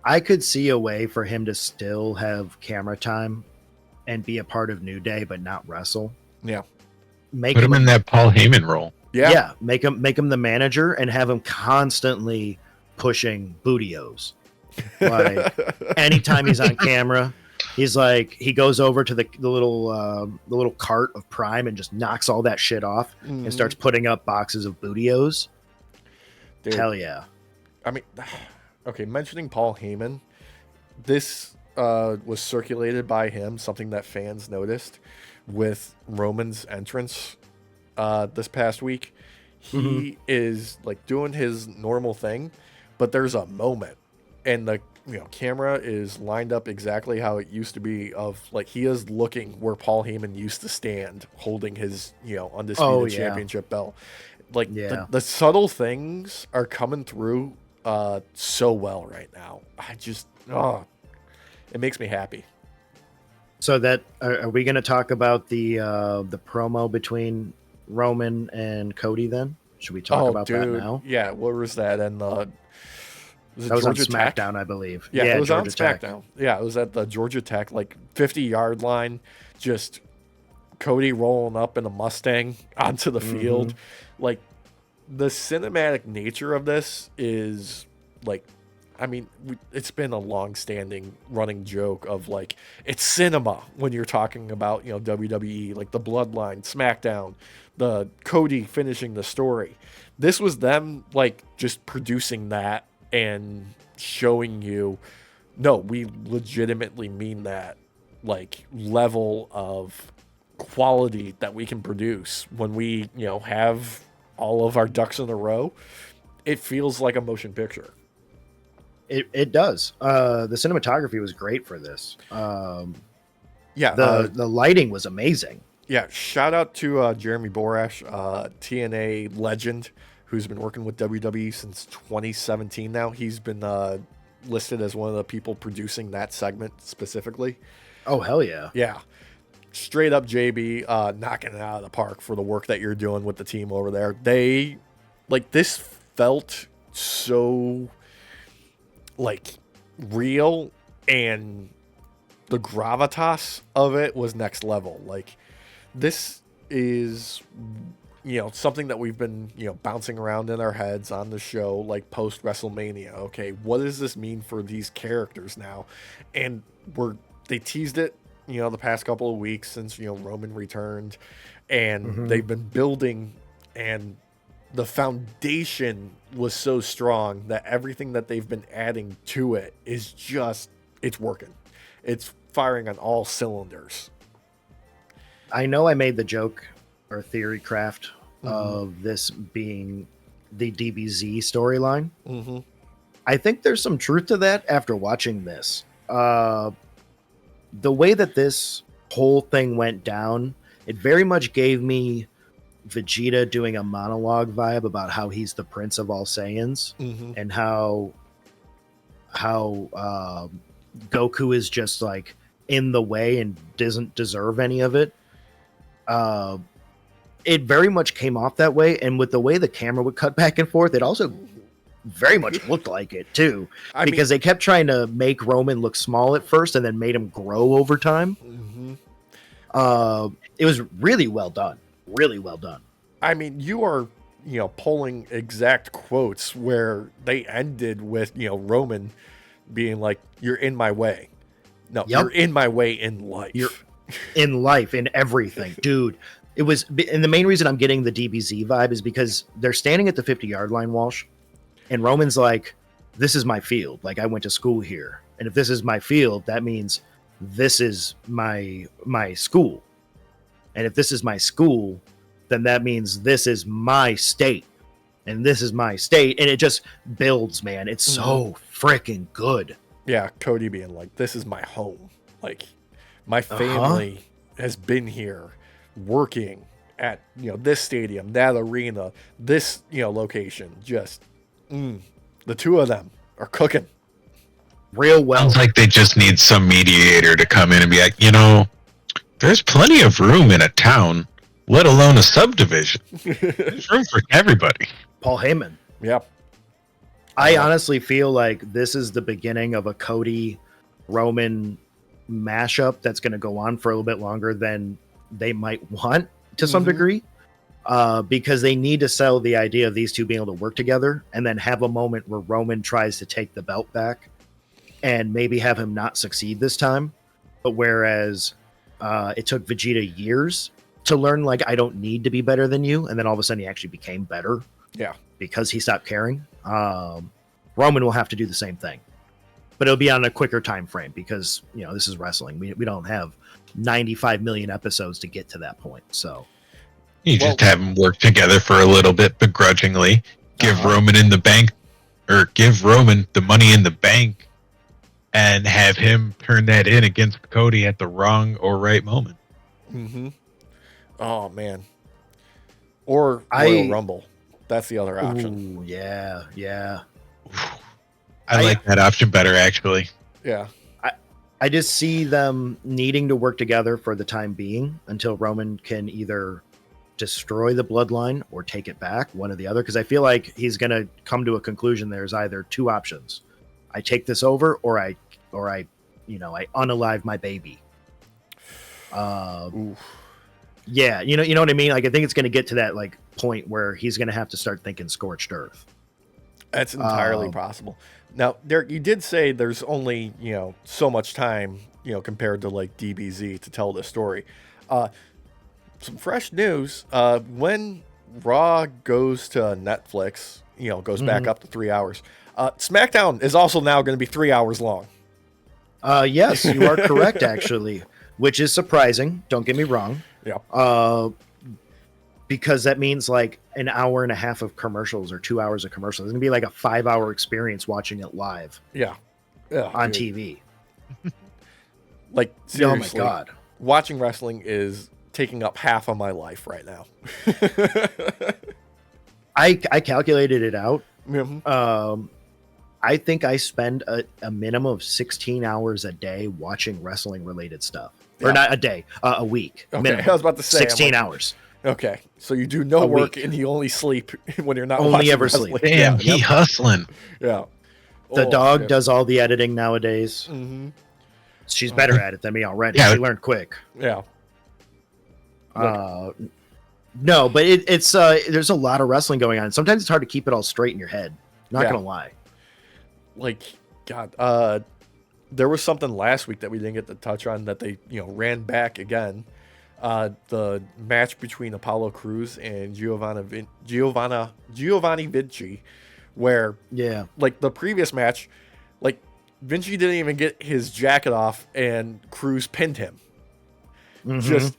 I could see a way for him to still have camera time and be a part of New Day, but not wrestle. Yeah. Put him in that Paul Heyman role. Yeah. Make him the manager and have him constantly pushing Bootios. Anytime he's on camera, he's he goes over to the little cart of Prime and just knocks all that shit off and starts putting up boxes of Bootios. Dude, hell yeah. I mean, okay, mentioning Paul Heyman, this was circulated by him, something that fans noticed with Roman's entrance this past week. He is doing his normal thing, but there's a moment and the camera is lined up exactly how it used to be, of he is looking where Paul Heyman used to stand holding his undisputed championship belt. The subtle things are coming through so well right now. I just it makes me happy. So that are we going to talk about the promo between Roman and Cody then? Should we talk about that now? Yeah, what was that? And that was Georgia on SmackDown, Tech? I believe. Yeah, it was Georgia on SmackDown. Tech. Yeah, it was at the Georgia Tech 50-yard line. Just Cody rolling up in a Mustang onto the field. The cinematic nature of this is it's been a long-standing running joke of it's cinema when you're talking about WWE, the Bloodline, SmackDown, the Cody finishing the story. This was them just producing that and showing you, no, we legitimately mean that level of quality that we can produce when we have all of our ducks in a row. It feels like a motion picture. It does. The cinematography was great for this. The lighting was amazing. Yeah, shout out to Jeremy Borash, TNA legend, who's been working with WWE since 2017 now. He's been listed as one of the people producing that segment specifically. Oh, hell yeah. Yeah. Straight up JB, knocking it out of the park for the work that you're doing with the team over there. They, this felt so, real, and the gravitas of it was next level. This is, something that we've been, bouncing around in our heads on the show, post WrestleMania. Okay, what does this mean for these characters now? And they teased it, the past couple of weeks since, Roman returned, and they've been building, and the foundation was so strong that everything that they've been adding to it is just, it's working. It's firing on all cylinders. I know I made the joke or theory craft of this being the DBZ storyline. I think there's some truth to that after watching this. The way that this whole thing went down, it very much gave me Vegeta doing a monologue vibe about how he's the prince of all Saiyans and how Goku is just like in the way and doesn't deserve any of it. It very much came off that way, and with the way the camera would cut back and forth, it also very much looked like it too, because they kept trying to make Roman look small at first and then made him grow over time. It was really well done. Really well done. I mean, you are, pulling exact quotes where they ended with, Roman being like, "You're in my way." No, you're in my way in life. You're in life, in everything, dude. It was, and the main reason I'm getting the DBZ vibe is because they're standing at the 50-yard line, Walsh, and Roman's like, "This is my field. Like, I went to school here, and if this is my field, that means this is my school, and if this is my school, then that means this is my state, and this is my state." And it just builds, man. It's so freaking good. Yeah, Cody being like, "This is my home. Like, my family has been here, working at this stadium, that arena, this location. Just the two of them are cooking real well." Sounds like they just need some mediator to come in and be like, there's plenty of room in a town, let alone a subdivision. There's room for everybody. Paul Heyman. Yep. I honestly feel like this is the beginning of a Cody Roman mashup that's going to go on for a little bit longer than they might want to some degree, because they need to sell the idea of these two being able to work together and then have a moment where Roman tries to take the belt back and maybe have him not succeed this time. But whereas it took Vegeta years to learn, like, I don't need to be better than you, and then all of a sudden he actually became better. Yeah. Because he stopped caring. Roman will have to do the same thing, but it'll be on a quicker time frame because this is wrestling. We don't have 95 million episodes to get to that point. So you just have them work together for a little bit begrudgingly. Give Roman in the bank, or give Roman the money in the bank, and have him turn that in against Cody at the wrong or right moment. Oh man. Or Royal Rumble. That's the other option. Ooh, yeah. I like that option better, actually. Yeah. I just see them needing to work together for the time being until Roman can either destroy the bloodline or take it back, one or the other. Because I feel like he's going to come to a conclusion. There's either two options: I take this over, or I unalive my baby. Yeah, you know what I mean? Like, I think it's going to get to that like point where he's going to have to start thinking scorched earth. That's entirely possible. Now, Derek, you did say there's only, so much time, compared to like DBZ to tell this story. Some fresh news. When Raw goes to Netflix, goes back up to 3 hours, SmackDown is also now going to be 3 hours long. Yes, you are correct, actually, which is surprising. Don't get me wrong. Yeah. Because that means like an hour and a half of commercials or 2 hours of commercials. It's gonna be like a 5-hour experience watching it live. Yeah. On TV. Like, seriously, oh my God. Watching wrestling is taking up half of my life right now. I calculated it out. Mm-hmm. I think I spend a minimum of 16 hours a day watching wrestling related stuff. Yeah. Or not a day, a week. Okay, minimum. I was about to say 16 hours. Okay, so you do no work and you only sleep when you're not only ever wrestling. sleep. Damn, he hustling. Yeah. The dog does all the editing nowadays. Mm-hmm. She's better at it than me already. Yeah. She learned quick. Yeah. No, but it's there's a lot of wrestling going on. Sometimes it's hard to keep it all straight in your head. Not gonna lie. Like, God, there was something last week that we didn't get to touch on that they ran back again. The match between Apollo Crews and Giovanni Vinci, where like the previous match, like Vinci didn't even get his jacket off and Crews pinned him. Just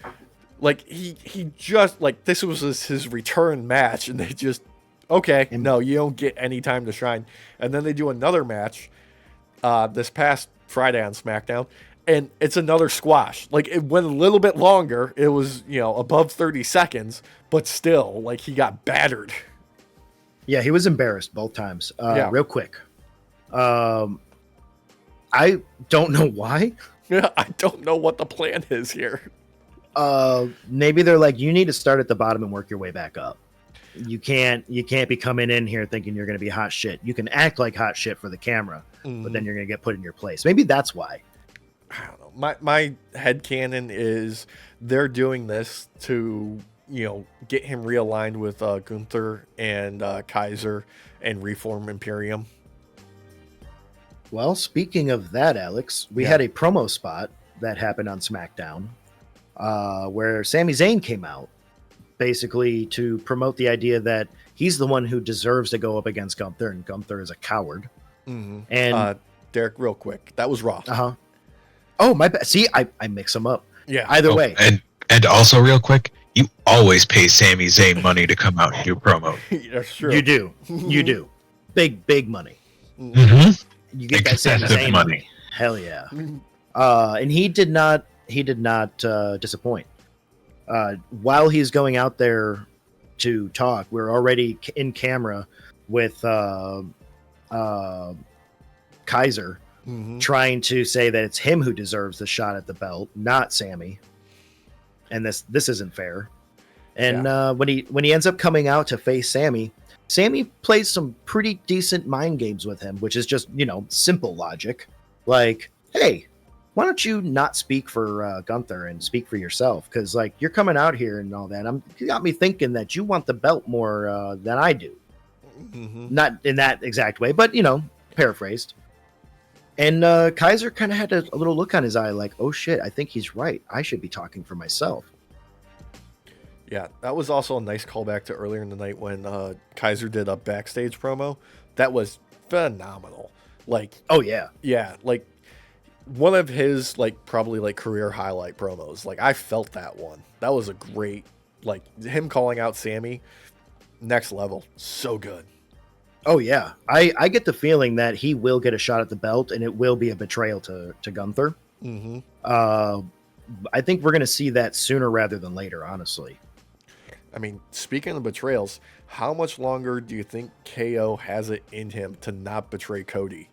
like he just like this was his return match, and they just no, you don't get any time to shine. And then they do another match this past Friday on SmackDown, And it's another squash. Like, it went a little bit longer. It was, above 30 seconds, but still, like, he got battered. Yeah, he was embarrassed both times. Yeah. Real quick. I don't know why. Yeah, I don't know what the plan is here. Maybe they're like, you need to start at the bottom and work your way back up. You can't be coming in here thinking you're going to be hot shit. You can act like hot shit for the camera, but then you're going to get put in your place. Maybe that's why. I don't know. My headcanon is they're doing this to, get him realigned with Gunther and Kaiser and Reform Imperium. Well, speaking of that, Alex, we had a promo spot that happened on SmackDown where Sami Zayn came out basically to promote the idea that he's the one who deserves to go up against Gunther, and Gunther is a coward. Mm-hmm. And Derek, real quick, that was Raw. Uh-huh. Oh, my bad. See, I mix them up. Yeah. Either way. And also, real quick, you always pay Sami Zayn money to come out and do promo. That's true. You do. You do. Big money. Mm-hmm. You get that Sami Zayn money. Hell yeah. And he did not disappoint. While he's going out there to talk, we're already in camera with Kaiser trying to say that it's him who deserves the shot at the belt, not Sami. And this isn't fair. And when he ends up coming out to face Sami plays some pretty decent mind games with him, which is just, simple logic. Like, hey, why don't you not speak for Gunther and speak for yourself? Because, like, you're coming out here and all that. You got me thinking that you want the belt more than I do. Not in that exact way, but, paraphrased. And Kaiser kind of had a little look on his eye like, oh, shit, I think he's right. I should be talking for myself. Yeah, that was also a nice callback to earlier in the night when Kaiser did a backstage promo. That was phenomenal. Like, oh, yeah. Yeah, like, one of his, like, probably, like, career highlight promos. Like, I felt that one. That was a great, like, him calling out Sami, next level. So good. Oh, yeah. I get the feeling that he will get a shot at the belt, and it will be a betrayal to Gunther. I think we're going to see that sooner rather than later, honestly. I mean, speaking of betrayals, how much longer do you think KO has it in him to not betray Cody?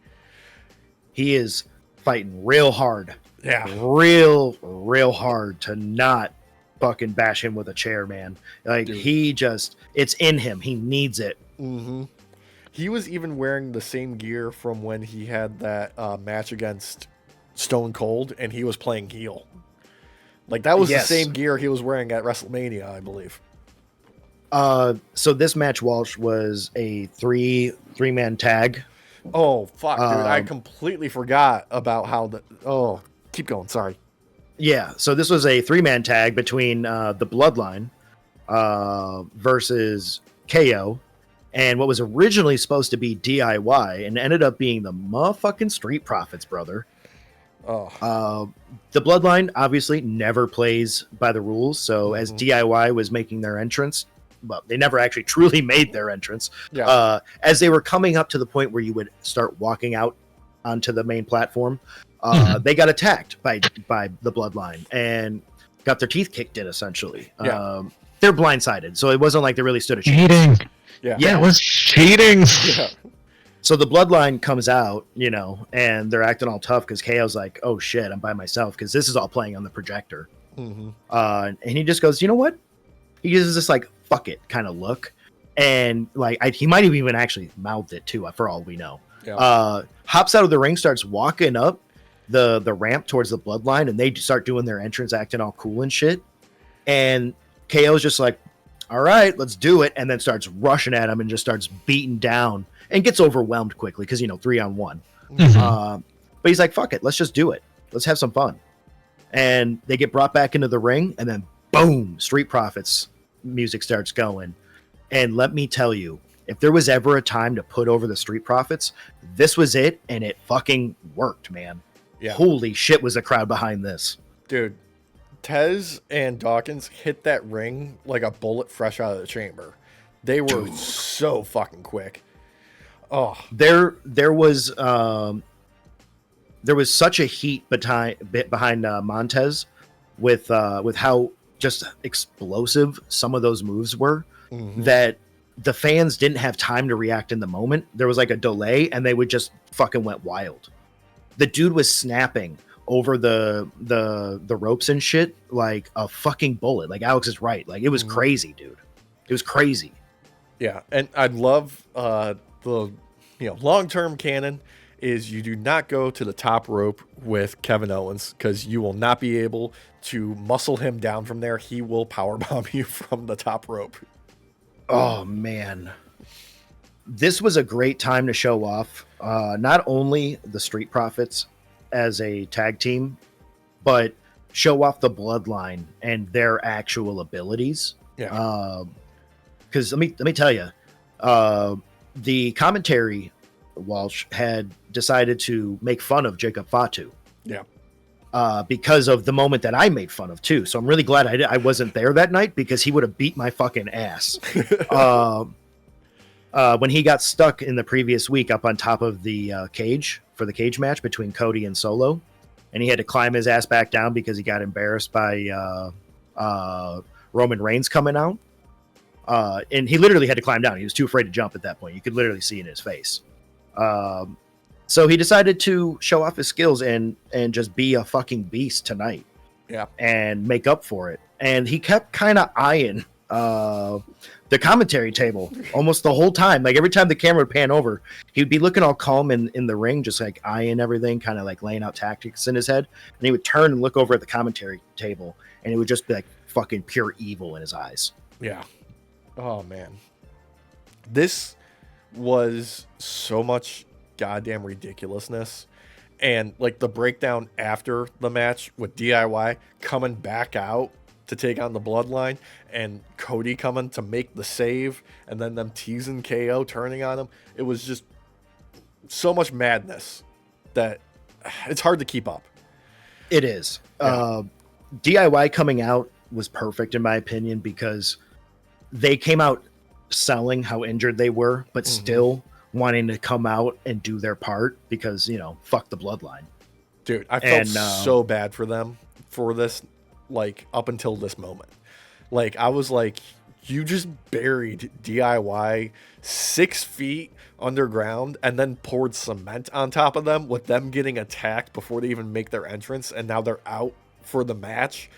He is fighting real hard. Yeah. Real hard to not fucking bash him with a chair, man. Like, dude. It's in him. He needs it. He was even wearing the same gear from when he had that match against Stone Cold, and he was playing heel. Like, that was the same gear he was wearing at WrestleMania, I believe. So this match, Walsh, was a three-man tag. Oh, fuck, dude. I completely forgot about how keep going. Sorry. Yeah. So this was a 3-man tag between the Bloodline versus KO and what was originally supposed to be DIY and ended up being the motherfucking Street Profits, brother. The Bloodline obviously never plays by the rules. So as DIY was making their entrance, well, they never actually truly made their entrance. Yeah. As they were coming up to the point where you would start walking out onto the main platform, they got attacked by the Bloodline and got their teeth kicked in, essentially. Yeah. They're blindsided, so it wasn't like they really stood a chance. Cheating. Yeah, it was cheating. Yeah. So the Bloodline comes out, and they're acting all tough because KO's like, oh shit, I'm by myself because this is all playing on the projector. And he just goes, you know what? He uses this like fuck it kind of look, and like he might have even actually mouthed it too, for all we know. Yeah. Hops out of the ring, starts walking up the ramp towards the Bloodline, and they start doing their entrance, acting all cool and shit. And KO's just like, all right, let's do it, and then starts rushing at him and just starts beating down and gets overwhelmed quickly because 3-on-1. But he's like, fuck it, let's just do it. Let's have some fun. And they get brought back into the ring, and then boom, Street Profits music starts going. And let me tell you, if there was ever a time to put over the Street Profits, this was it, and it fucking worked, man. Yeah. Holy shit was the crowd behind this. Dude, Tez and Dawkins hit that ring like a bullet fresh out of the chamber. They were so fucking quick. Oh, there was there was such a heat behind Montez with how just explosive some of those moves were that the fans didn't have time to react in the moment. There was like a delay, and they would just fucking went wild. The dude was snapping over the ropes and shit like a fucking bullet. Like Alex is right. Like it was crazy, dude. It was crazy. Yeah, and I love the long-term canon is you do not go to the top rope with Kevin Owens because you will not be able to muscle him down from there. He will powerbomb you from the top rope. Oh man, this was a great time to show off not only the Street Profits as a tag team, but show off the Bloodline and their actual abilities. Yeah. Because let me tell you, the commentary Walsh had decided to make fun of Jacob Fatu. Yeah. Because of the moment that I made fun of too. So I'm really glad I wasn't there that night because he would have beat my fucking ass. When he got stuck in the previous week up on top of the cage for the cage match between Cody and Solo, and he had to climb his ass back down because he got embarrassed by Roman Reigns coming out. And he literally had to climb down. He was too afraid to jump at that point. You could literally see in his face. So he decided to show off his skills and just be a fucking beast tonight. Yeah. And make up for it. And he kept kind of eyeing the commentary table almost the whole time. Like every time the camera would pan over, he'd be looking all calm in the ring, just like eyeing everything, kind of like laying out tactics in his head. And he would turn and look over at the commentary table, and it would just be like fucking pure evil in his eyes. Yeah. Oh man. This was so much goddamn ridiculousness. And like the breakdown after the match with DIY coming back out to take on the Bloodline and Cody coming to make the save and then them teasing KO turning on him. It was just so much madness that it's hard to keep up. It is. Yeah. DIY coming out was perfect in my opinion because they came out selling how injured they were, but still wanting to come out and do their part because, fuck the Bloodline. Dude, I felt so bad for them for this, like, up until this moment. Like, I was like, you just buried DIY 6 feet underground and then poured cement on top of them with them getting attacked before they even make their entrance, and now they're out for the match.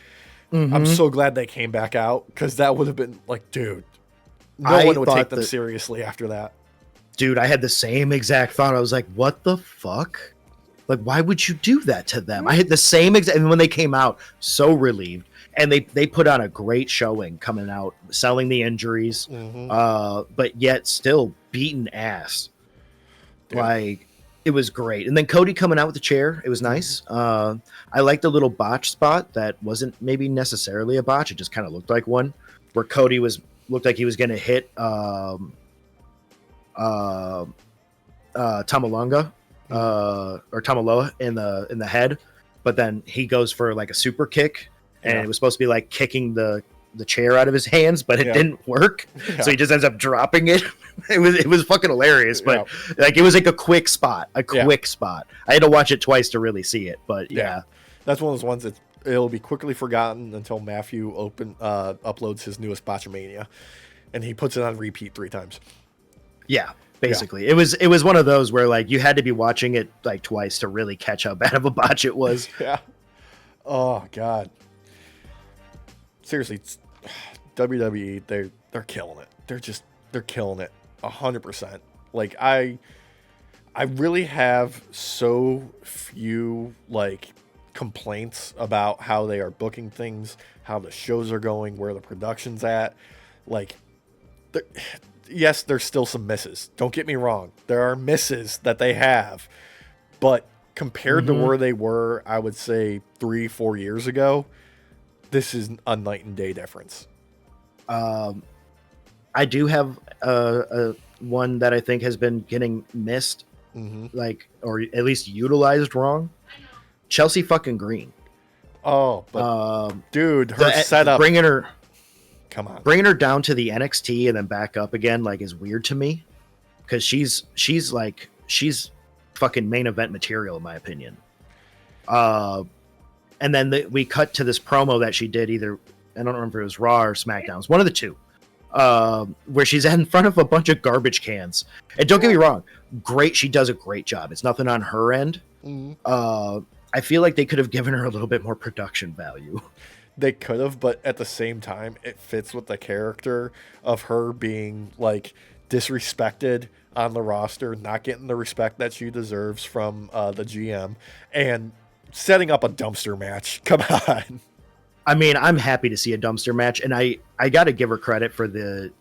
I'm so glad they came back out because that would have been like, dude, no one would take them seriously after that. Dude, I had the same exact thought. I was like, what the fuck? Like, why would you do that to them? I had the same exact, and when they came out, so relieved. And they put on a great showing coming out, selling the injuries, but yet still beating ass. Dude. Like, it was great. And then Cody coming out with the chair, it was nice. I liked the little botch spot that wasn't maybe necessarily a botch. It just kind of looked like one, where Cody looked like he was going to hit Tamalonga or Tamaloa in the head, but then he goes for like a super kick, and it was supposed to be like kicking the chair out of his hands, but it didn't work. So he just ends up dropping it. It was fucking hilarious, but like it was like a quick spot. I had to watch it twice to really see it, but yeah. That's one of those ones that it'll be quickly forgotten until Matthew uploads his newest Botchamania, and he puts it on repeat 3 times. Yeah, basically. It was one of those where like you had to be watching it like twice to really catch how bad of a botch it was. Yeah. Oh god. Seriously, WWE, they're killing it. They're killing it 100%. Like I really have so few like complaints about how they are booking things, how the shows are going, where the production's at. Like, yes, there's still some misses. Don't get me wrong. There are misses that they have, but compared to where they were, I would say 3-4 years ago, this is a night and day difference. I do have one that I think has been getting missed, like, or at least utilized wrong. Chelsea fucking Green. Oh, but dude, her setup, bringing her down to the NXT and then back up again, like, is weird to me, because she's fucking main event material in my opinion. And then we cut to this promo that she did either, I don't remember if it was Raw or SmackDown. It's one of the two. Where she's in front of a bunch of garbage cans. And don't get me wrong, great. She does a great job. It's nothing on her end. I feel like they could have given her a little bit more production value. They could have, but at the same time, it fits with the character of her being like disrespected on the roster, not getting the respect that she deserves from the GM, and setting up a dumpster match. Come on. I mean, I'm happy to see a dumpster match, and I got to give her credit for the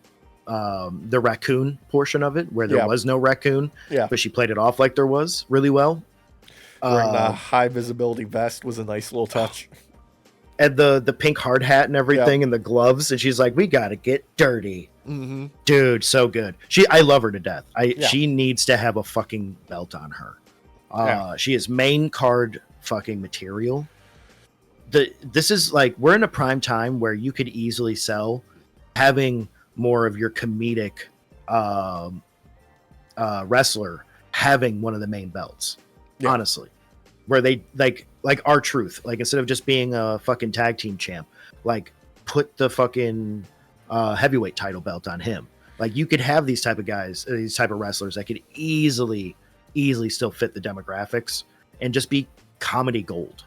raccoon portion of it, where there was no raccoon, but she played it off like there was really well. Wearing the high visibility vest was a nice little touch. And the pink hard hat and everything, and the gloves, and she's like, "We gotta get dirty." Dude, so good. I love her to death. She needs to have a fucking belt on her. She is main card fucking material. This is like, we're in a prime time where you could easily sell having more of your comedic wrestler having one of the main belts. Honestly, where they like R-Truth, like instead of just being a fucking tag team champ, like put the fucking heavyweight title belt on him. Like, you could have these type of guys, these type of wrestlers that could easily still fit the demographics and just be comedy gold.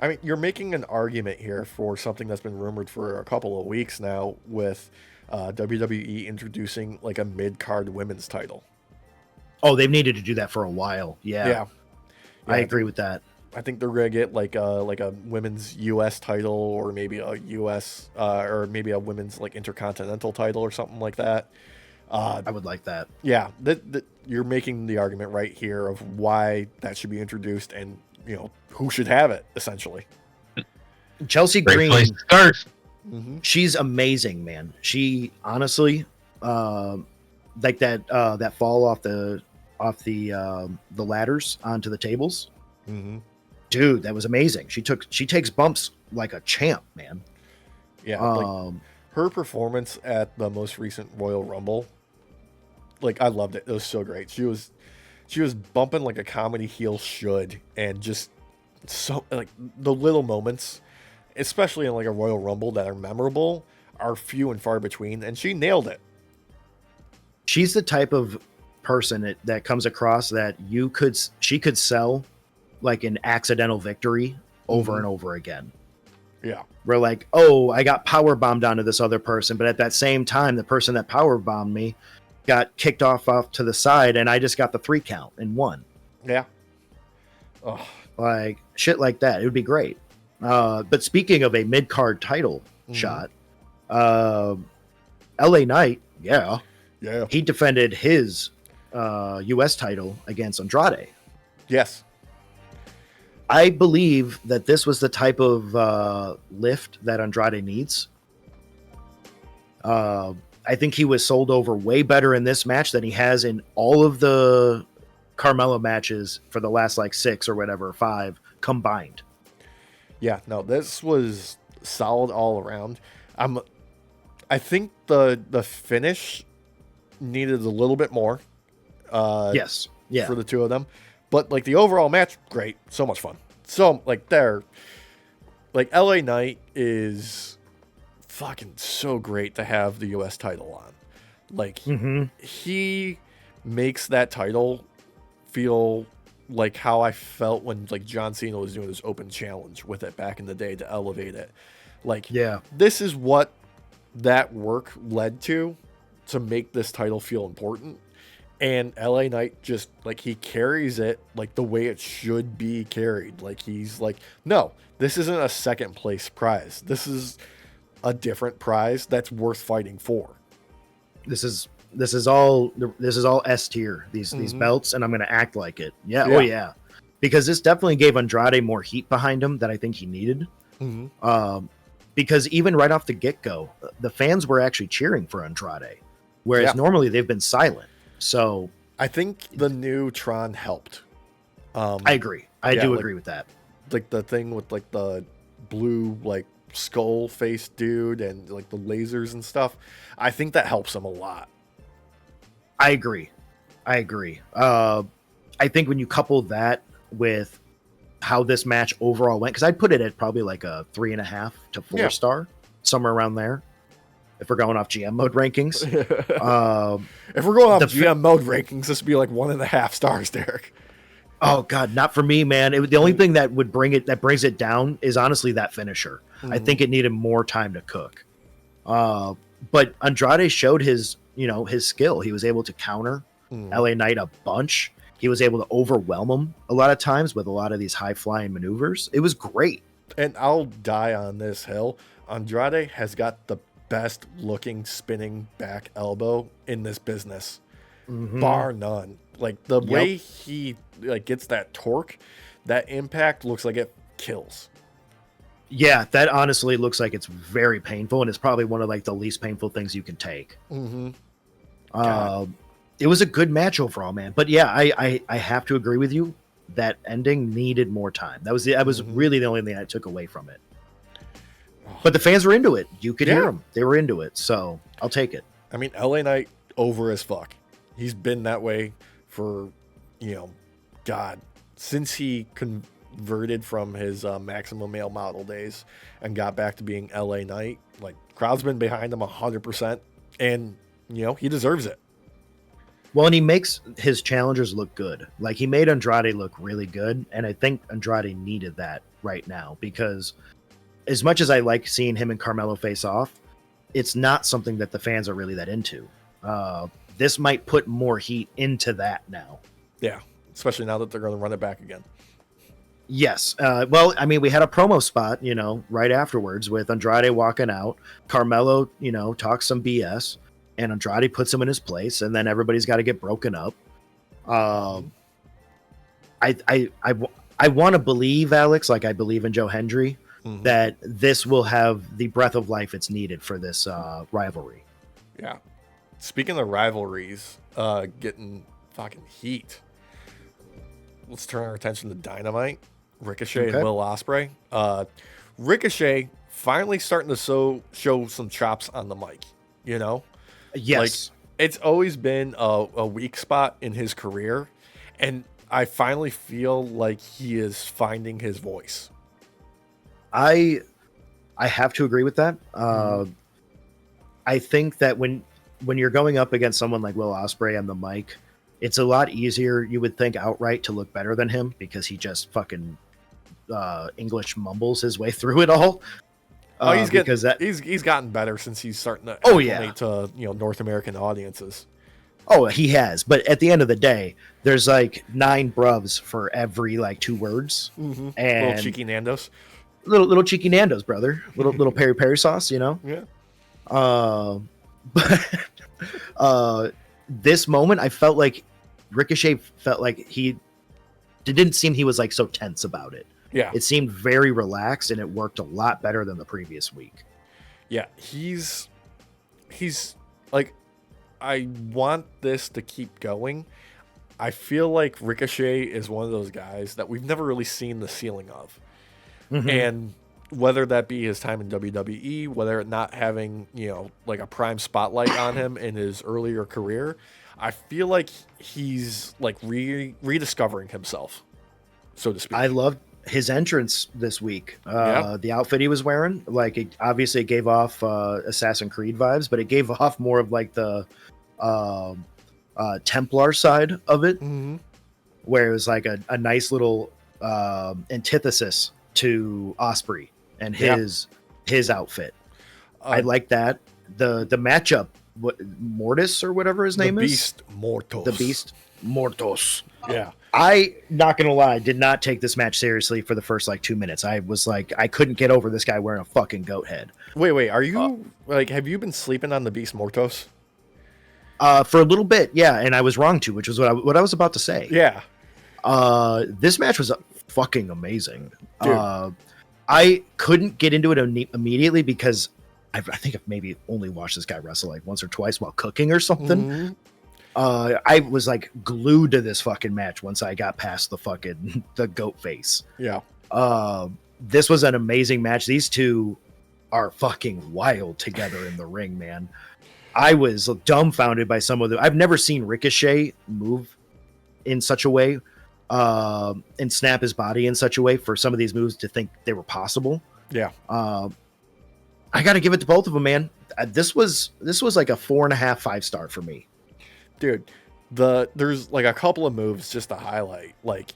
I mean, you're making an argument here for something that's been rumored for a couple of weeks now, with WWE introducing like a mid-card women's title. Oh, they've needed to do that for a while. Yeah. I agree with that. I think they're gonna get like a women's U.S. title, or maybe a U.S. Or maybe a women's like intercontinental title or something like that. I would like that. Yeah, you're making the argument right here of why that should be introduced, and who should have it essentially. Chelsea Green, place to start. She's amazing, man. She honestly, like that fall off the ladders onto the tables. Dude, that was amazing. She takes bumps like a champ, man. Yeah, like her performance at the most recent Royal Rumble, like, I loved it. It was so great. She was bumping like a comedy heel should, and just so, like, the little moments, especially in like a Royal Rumble, that are memorable are few and far between, and she nailed it. She's the type of person that comes across that she could sell like an accidental victory over and over again. Yeah. We're like, oh, I got power bombed onto this other person, but at that same time, the person that power bombed me got kicked off to the side, and I just got the 3 count and won. Yeah. Oh. Like shit like that. It would be great. But speaking of a mid-card title shot, LA Knight, he defended his US title against Andrade. Yes. I believe that this was the type of lift that Andrade needs. I think he was sold over way better in this match than he has in all of the Carmella matches for the last like 6 or whatever, 5 combined. Yeah, no, this was solid all around. I think the finish needed a little bit more. Yes. Yeah. For the two of them. But like the overall match, great. So much fun. So like LA Knight is fucking so great to have the US title on. Like he makes that title feel like how I felt when like John Cena was doing his open challenge with it back in the day to elevate it. Like, this is what that work led to make this title feel important. And LA Knight just, like, he carries it like the way it should be carried. Like, he's like, no, this isn't a second place prize. This is a different prize that's worth fighting for. This is all S tier, these belts, and I'm going to act like it. Yeah. Oh yeah. Because this definitely gave Andrade more heat behind him that I think he needed. Because even right off the get-go, the fans were actually cheering for Andrade, whereas normally they've been silent. So I think the new Tron helped. I agree. I do agree with that. Like the thing with like the blue like skull face dude and like the lasers and stuff. I think that helps him a lot. I agree. I think when you couple that with how this match overall went, because I'd put it at probably like a 3.5 to 4 star, somewhere around there. If we're going off GM mode rankings, if we're going off GM mode rankings, this would be like 1.5 stars, Derek. Oh God, not for me, man. The only thing that would brings it down is honestly that finisher. I think it needed more time to cook. But Andrade showed his skill. He was able to counter LA Knight a bunch. He was able to overwhelm him a lot of times with a lot of these high flying maneuvers. It was great. And I'll die on this hill. Andrade has got the best looking spinning back elbow in this business, bar none. Like the way he like gets that torque, that impact looks like it kills. Yeah, that honestly looks like it's very painful, and it's probably one of like the least painful things you can take. It was a good match overall, man. But yeah, I have to agree with you. That ending needed more time. That was really the only thing I took away from it. But the fans were into it. You could hear them. They were into it. So I'll take it. I mean, LA Knight over as fuck. He's been that way for, God, since he converted from his Maximum Male Model days and got back to being LA Knight. Like, crowd's been behind him 100%. And, he deserves it. Well, and he makes his challengers look good. Like, he made Andrade look really good. And I think Andrade needed that right now because as much as I like seeing him and Carmelo face off, it's not something that the fans are really that into. This might put more heat into that now. Yeah, especially now that they're going to run it back again. Yes. Well, I mean, we had a promo spot, right afterwards with Andrade walking out. Carmelo, talks some BS, and Andrade puts him in his place, and then everybody's got to get broken up. I want to believe, Alex, like I believe in Joe Hendry, that this will have the breath of life it's needed for this rivalry. Yeah. Speaking of rivalries, getting fucking heat, let's turn our attention to Dynamite, Ricochet and Will Ospreay. Ricochet finally starting to show some chops on the mic, Yes. Like, it's always been a weak spot in his career, and I finally feel like he is finding his voice. I have to agree with that. I think that when you're going up against someone like Will Ospreay on the mic, it's a lot easier, you would think, outright to look better than him because he just fucking English mumbles his way through it all. He's gotten better since he's starting to acclimate to North American audiences. Oh, he has. But at the end of the day, there's like 9 bruvs for every like 2 words. And little cheeky Nandos. Little cheeky Nandos, brother. Little peri peri sauce, Yeah. But this moment, I felt like Ricochet felt like it didn't seem he was like so tense about it. Yeah. It seemed very relaxed, and it worked a lot better than the previous week. Yeah, he's like, I want this to keep going. I feel like Ricochet is one of those guys that we've never really seen the ceiling of. And whether that be his time in WWE, whether it not having, like a prime spotlight on him in his earlier career, I feel like he's like rediscovering himself, so to speak. I loved his entrance this week. The outfit he was wearing, like, it gave off Assassin's Creed vibes, but it gave off more of like the Templar side of it, where it was like a nice little antithesis to Ospreay and his outfit. I like that. The matchup, Mortis or whatever his name is, the Beast Mortos. Yeah. I, not gonna lie, did not take this match seriously for the first like 2 minutes. I was like, I couldn't get over this guy wearing a fucking goat head. Wait, are you have you been sleeping on the Beast Mortos? For a little bit, yeah, and I was wrong to, which was what I was about to say. Yeah. This match was fucking amazing. Dude. I couldn't get into it immediately because I think I've maybe only watched this guy wrestle like once or twice while cooking or something. I was like glued to this fucking match once I got past the goat face. Yeah. This was an amazing match. These two are fucking wild together in the ring, man. I was dumbfounded by some of them. I've never seen Ricochet move in such a way and snap his body in such a way for some of these moves to think they were possible. Yeah. I got to give it to both of them, man. This was like a 4.5, 5-star for me. Dude, there's like a couple of moves just to highlight, like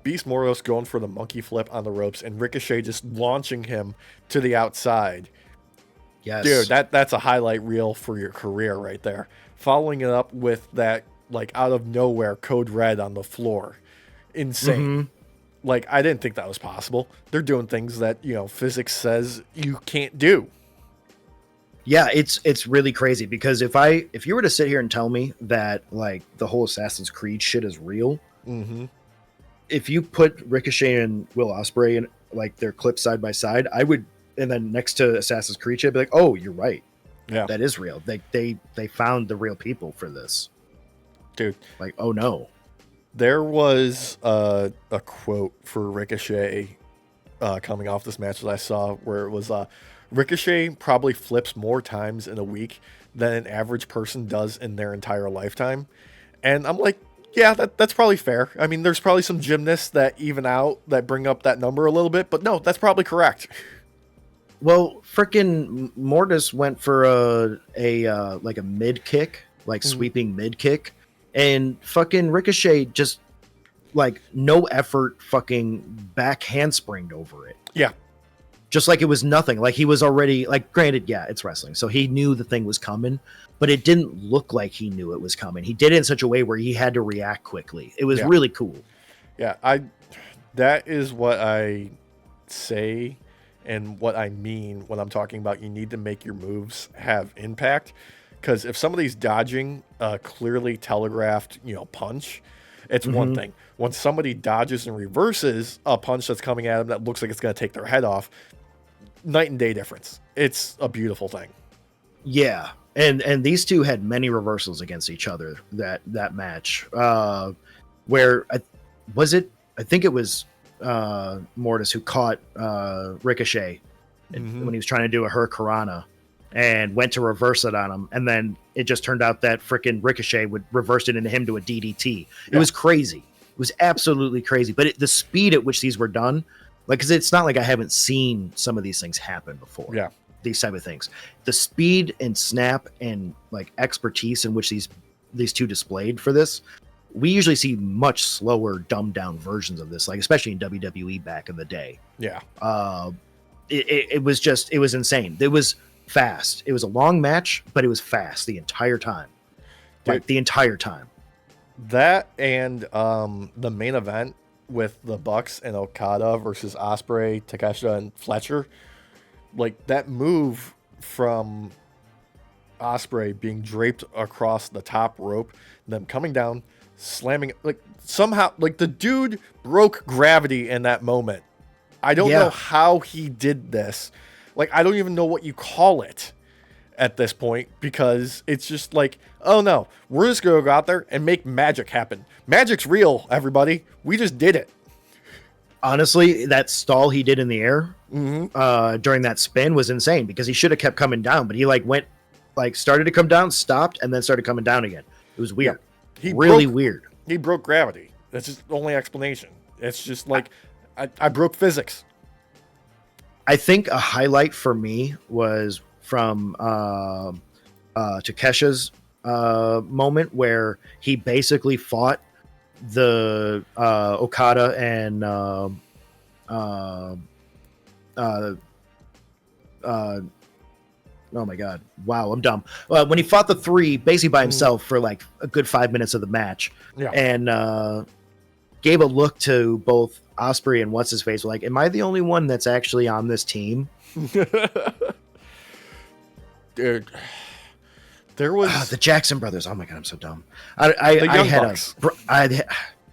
Beast Moros going for the monkey flip on the ropes and Ricochet just launching him to the outside. Yes. Dude, that's a highlight reel for your career right there. Following it up with that, like, out of nowhere Code Red on the floor. Insane. Mm-hmm. Like, I didn't think that was possible. They're doing things that, you know, physics says you can't do. Yeah, it's really crazy because if you were to sit here and tell me that like the whole Assassin's Creed shit is real, Mm-hmm. if you put Ricochet and Will Ospreay in like their clips side by side, I would, and then next to Assassin's Creed shit, I'd be like, oh, you're right. Yeah. That is real. They found the real people for this. Dude. Like, oh no. There was a quote for Ricochet coming off this match that I saw where it was Ricochet probably flips more times in a week than an average person does in their entire lifetime. And I'm like, yeah, that's probably fair. I mean, there's probably some gymnasts that even out, that bring up that number a little bit, but no, that's probably correct. Well, frickin' Mortis went for a like a mid kick, like sweeping mid kick, and fucking Ricochet just like no effort fucking back handspringed over it. Yeah. Just like it was nothing. Like he was already like, granted, yeah, it's wrestling, so he knew the thing was coming, but it didn't look like he knew it was coming. He did it in such a way where he had to react quickly. It was really cool. Yeah, that is what I say and what I mean when I'm talking about you need to make your moves have impact. Because if somebody's dodging a clearly telegraphed, you know, punch, it's one thing. When somebody dodges and reverses a punch that's coming at them that looks like it's going to take their head off, night and day difference. It's a beautiful thing. Yeah, and these two had many reversals against each other that match. Where I think it was Mortis who caught Ricochet when he was trying to do a Hurricanrana and went to reverse it on him, and then it just turned out that frickin' Ricochet would reverse it into him to a DDT. It was crazy. It was absolutely crazy. But the speed at which these were done, like, because it's not like I haven't seen some of these things happen before. Yeah. These type of things. The speed and snap and like expertise in which these two displayed for this, we usually see much slower, dumbed down versions of this, like especially in WWE back in the day. Yeah. It was insane. It was fast. It was a long match, but it was fast the entire time. Like the entire time. That and the main event with the Bucks and Okada versus Ospreay, Takeshita, and Fletcher. Like that move from Ospreay being draped across the top rope, them coming down, slamming, like somehow, like the dude broke gravity in that moment. I don't know how he did this. Like, I don't even know what you call it at this point, because it's just like, oh no, we're just going to go out there and make magic happen. Magic's real, everybody. We just did it. Honestly, that stall he did in the air during that spin was insane, because he should have kept coming down, but he started to come down, stopped, and then started coming down again. It was weird. Yeah. Weird. He broke gravity. That's just the only explanation. It's just like, I broke physics. I think a highlight for me was from Takesha's moment where he basically fought the Okada and oh my god, wow, I'm dumb. When he fought the three basically by himself for like a good 5 minutes of the match, and gave a look to both Ospreay and what's his face, like, am I the only one that's actually on this team? Dude, there was the Jackson brothers. Oh my god, I'm so dumb.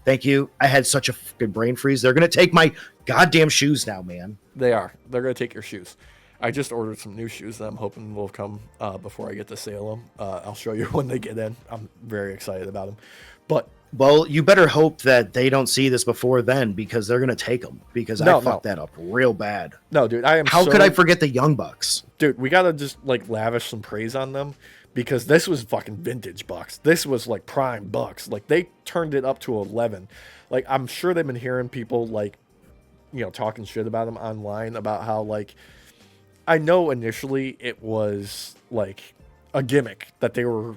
Thank you. I had such a fucking brain freeze. They're gonna take my goddamn shoes now, man. They are. They're gonna take your shoes. I just ordered some new shoes that I'm hoping will come before I get to Salem. I'll show you when they get in. I'm very excited about them. But well, you better hope that they don't see this before then, because they're gonna take them. Because I fucked that up real bad. No, dude, How could I forget the Young Bucks? Dude, we gotta just like lavish some praise on them, because this was fucking vintage Bucks. This was like prime Bucks. Like they turned it up to 11. Like I'm sure they've been hearing people like, talking shit about them online about how like, I know initially it was like a gimmick that they were,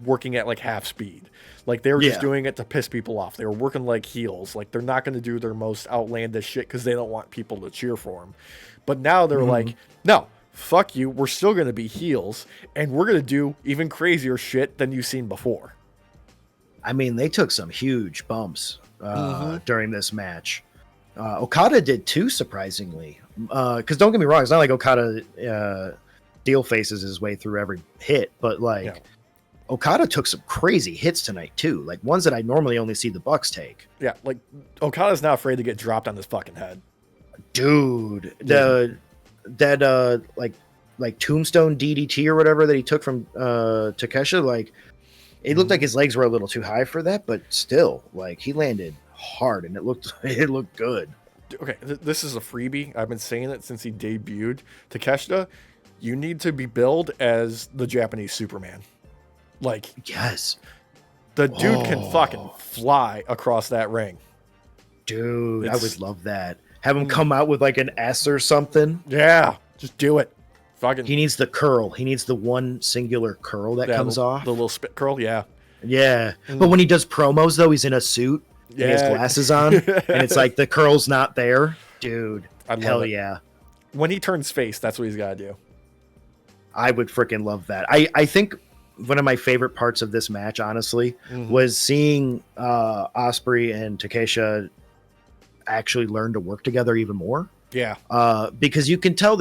working at like half speed. Like they were just doing it to piss people off. They were working like heels. Like they're not going to do their most outlandish shit because they don't want people to cheer for them. But now they're like, no, fuck you. We're still going to be heels and we're going to do even crazier shit than you've seen before. I mean, they took some huge bumps during this match. Okada did too, surprisingly. Because don't get me wrong, it's not like Okada deal faces his way through every hit, but like Okada took some crazy hits tonight too, like ones that I normally only see the Bucks take. Yeah, like Okada's not afraid to get dropped on his fucking head. Dude, that like tombstone DDT or whatever that he took from Takeshita, like it looked like his legs were a little too high for that, but still, like he landed hard and it looked good. Okay, this is a freebie. I've been saying it since he debuted. Takeshita, you need to be billed as the Japanese Superman. Like, yes, the dude can fucking fly across that ring. Dude, I would love that. Have him come out with like an S or something. Yeah, just do it. Fucking. He needs the curl. He needs the one singular curl that comes off. The little spit curl, yeah. Yeah. But when he does promos, though, he's in a suit. Yeah. And he has glasses on. And it's like the curl's not there. Dude, hell yeah. When he turns face, that's what he's got to do. I would freaking love that. I think one of my favorite parts of this match, honestly, was seeing Ospreay and Takeshita actually learn to work together even more. Yeah. Because you can tell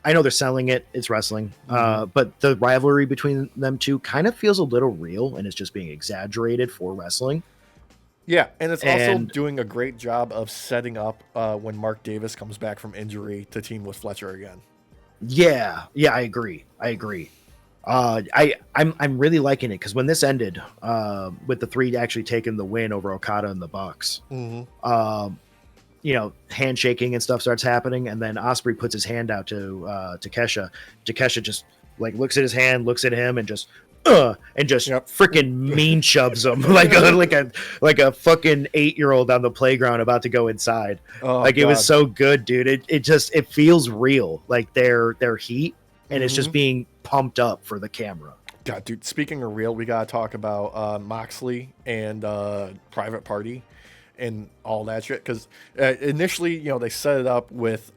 I know they're selling it. It's wrestling. But the rivalry between them two kind of feels a little real and it's just being exaggerated for wrestling. Yeah. And it's also doing a great job of setting up when Mark Davis comes back from injury to team with Fletcher again. Yeah. Yeah. I agree. I'm really liking it because when this ended with the three actually taking the win over Okada and the Bucks, handshaking and stuff starts happening, and then Ospreay puts his hand out to Takeshita. Takeshita just like looks at his hand, looks at him, and just freaking mean shoves him like a fucking 8-year-old on the playground about to go inside. It was so good, dude. It feels real, like their heat, and it's just being pumped up for the camera. God, dude. Speaking of real, we gotta talk about Moxley and Private Party and all that shit, because initially, they set it up with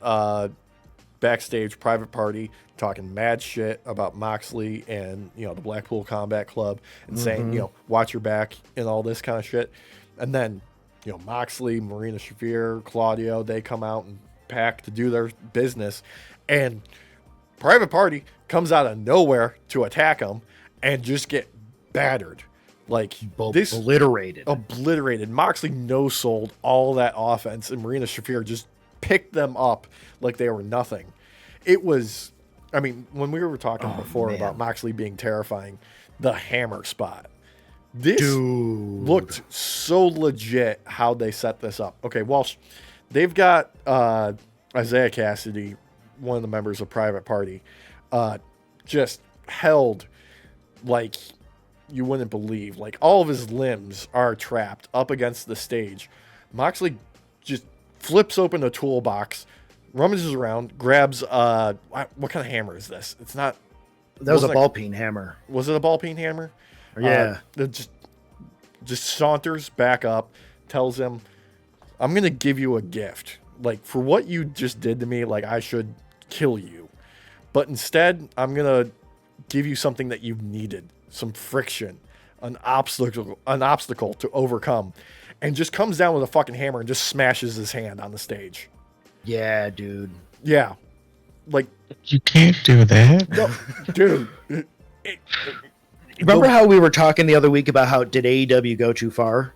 backstage Private Party talking mad shit about Moxley and the Blackpool Combat Club and saying watch your back and all this kind of shit, and then Moxley, Marina Shafir, Claudio, they come out and pack to do their business, and Private Party comes out of nowhere to attack them and just get battered. Like obliterated. Moxley no-sold all that offense, and Marina Shafir just picked them up like they were nothing. It was, when we were talking before about Moxley being terrifying, the hammer spot. This looked so legit how they set this up. Okay, Walsh, they've got Isaiah Cassidy, one of the members of Private Party, just held like you wouldn't believe. Like all of his limbs are trapped up against the stage. Moxley just flips open a toolbox, rummages around, grabs what kind of hammer is this? It's not. That was a ball peen hammer. Was it a ball peen hammer? Yeah. Just saunters back up, tells him, "I'm gonna give you a gift. Like for what you just did to me, like I should kill you, but instead I'm gonna give you something that you've needed." Some friction, an obstacle to overcome, and just comes down with a fucking hammer and just smashes his hand on the stage. Yeah, dude. Yeah. Like, you can't do that. No, dude. Remember how we were talking the other week about how did AEW go too far?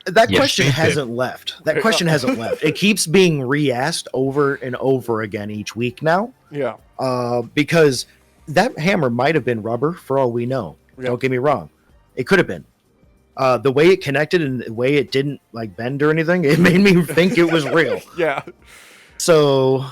That question hasn't left. That question hasn't left. It keeps being re-asked over and over again each week now. Yeah. Because that hammer might have been rubber for all we know. Yep. Don't get me wrong. It could have been. The way it connected and the way it didn't like bend or anything, it made me think it was real. Yeah. So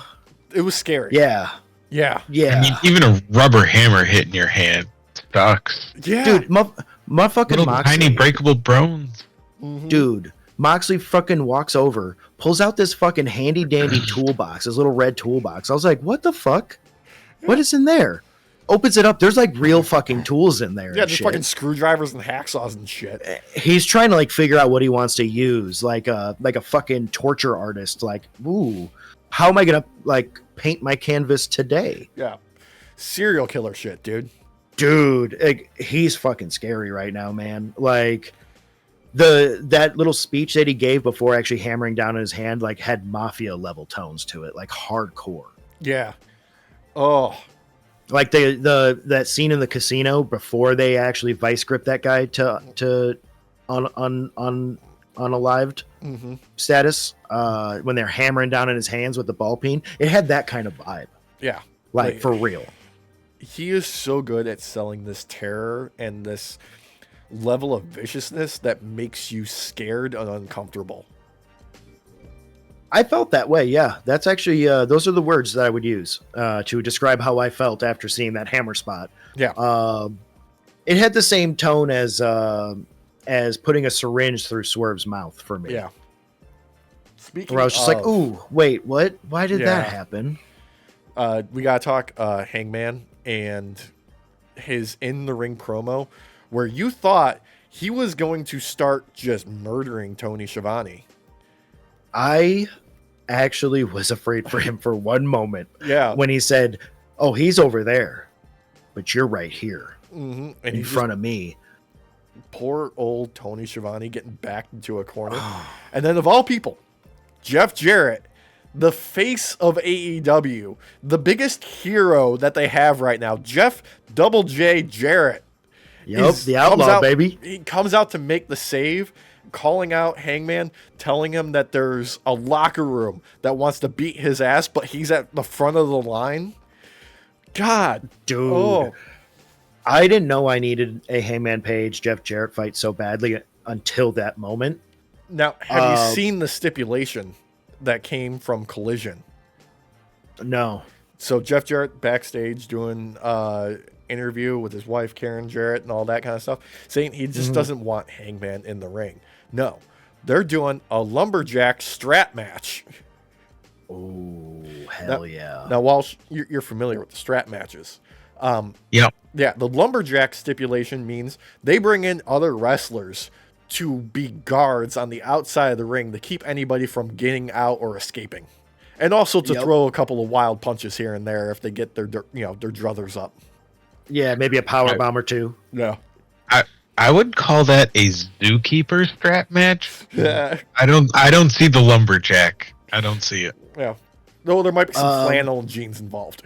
it was scary. Yeah. Yeah. Yeah. I mean, even a rubber hammer hitting your hand sucks. Yeah. Dude, motherfucking Little Moxley. tiny breakable bones. Mhm. Dude, Moxley fucking walks over, pulls out this fucking handy dandy toolbox, his little red toolbox. I was like, what the fuck? What is in there? Opens it up. There's like real fucking tools in there. Yeah, and just shit. fucking screwdrivers and hacksaws and shit. He's trying to like figure out what he wants to use, like a fucking torture artist. Like, ooh, how am I gonna like paint my canvas today? Yeah. Serial killer shit, dude. Dude, he's fucking scary right now, man. Like that little speech that he gave before actually hammering down in his hand, like had mafia level tones to it, like hardcore. Yeah. Oh. Like that scene in the casino before they actually vice grip that guy to unalived status, when they're hammering down in his hands with the ball peen, it had that kind of vibe. Yeah. Like for real. He is so good at selling this terror and this level of viciousness that makes you scared and uncomfortable. I felt that way. Yeah, that's actually those are the words that I would use to describe how I felt after seeing that hammer spot. Yeah. It had the same tone as putting a syringe through Swerve's mouth for me. Yeah. Speaking Where I was just like, ooh, wait, what? Why did that happen? We gotta talk Hangman and his in the ring promo, where you thought he was going to start just murdering Tony Schiavone. I actually was afraid for him for one moment. Yeah. When he said, "Oh, he's over there, but you're right here And in front of me." Poor old Tony Schiavone getting backed into a corner. And then of all people, Jeff Jarrett, the face of AEW, the biggest hero that they have right now, Jeff Double J Jarrett. Yep, the outlaw, baby. He comes out to make the save, calling out Hangman, telling him that there's a locker room that wants to beat his ass, but he's at the front of the line. God. Dude. Oh. I didn't know I needed a Hangman Page Jeff Jarrett fight so badly until that moment. Now, have you seen the stipulation that came from Collision? No. So Jeff Jarrett backstage doing interview with his wife Karen Jarrett and all that kind of stuff, saying he just doesn't want Hangman in the ring. No, they're doing a lumberjack strap match. Oh, hell yeah. Now, Walsh, you're familiar with the strap matches. Yeah. Yeah, the lumberjack stipulation means they bring in other wrestlers to be guards on the outside of the ring to keep anybody from getting out or escaping. And also to throw a couple of wild punches here and there if they get their druthers up. Yeah, maybe a power bomb or two. Yeah. I would call that a zookeeper strap match. Yeah. I don't see the lumberjack. I don't see it. Yeah. Though there might be some flannel and jeans involved.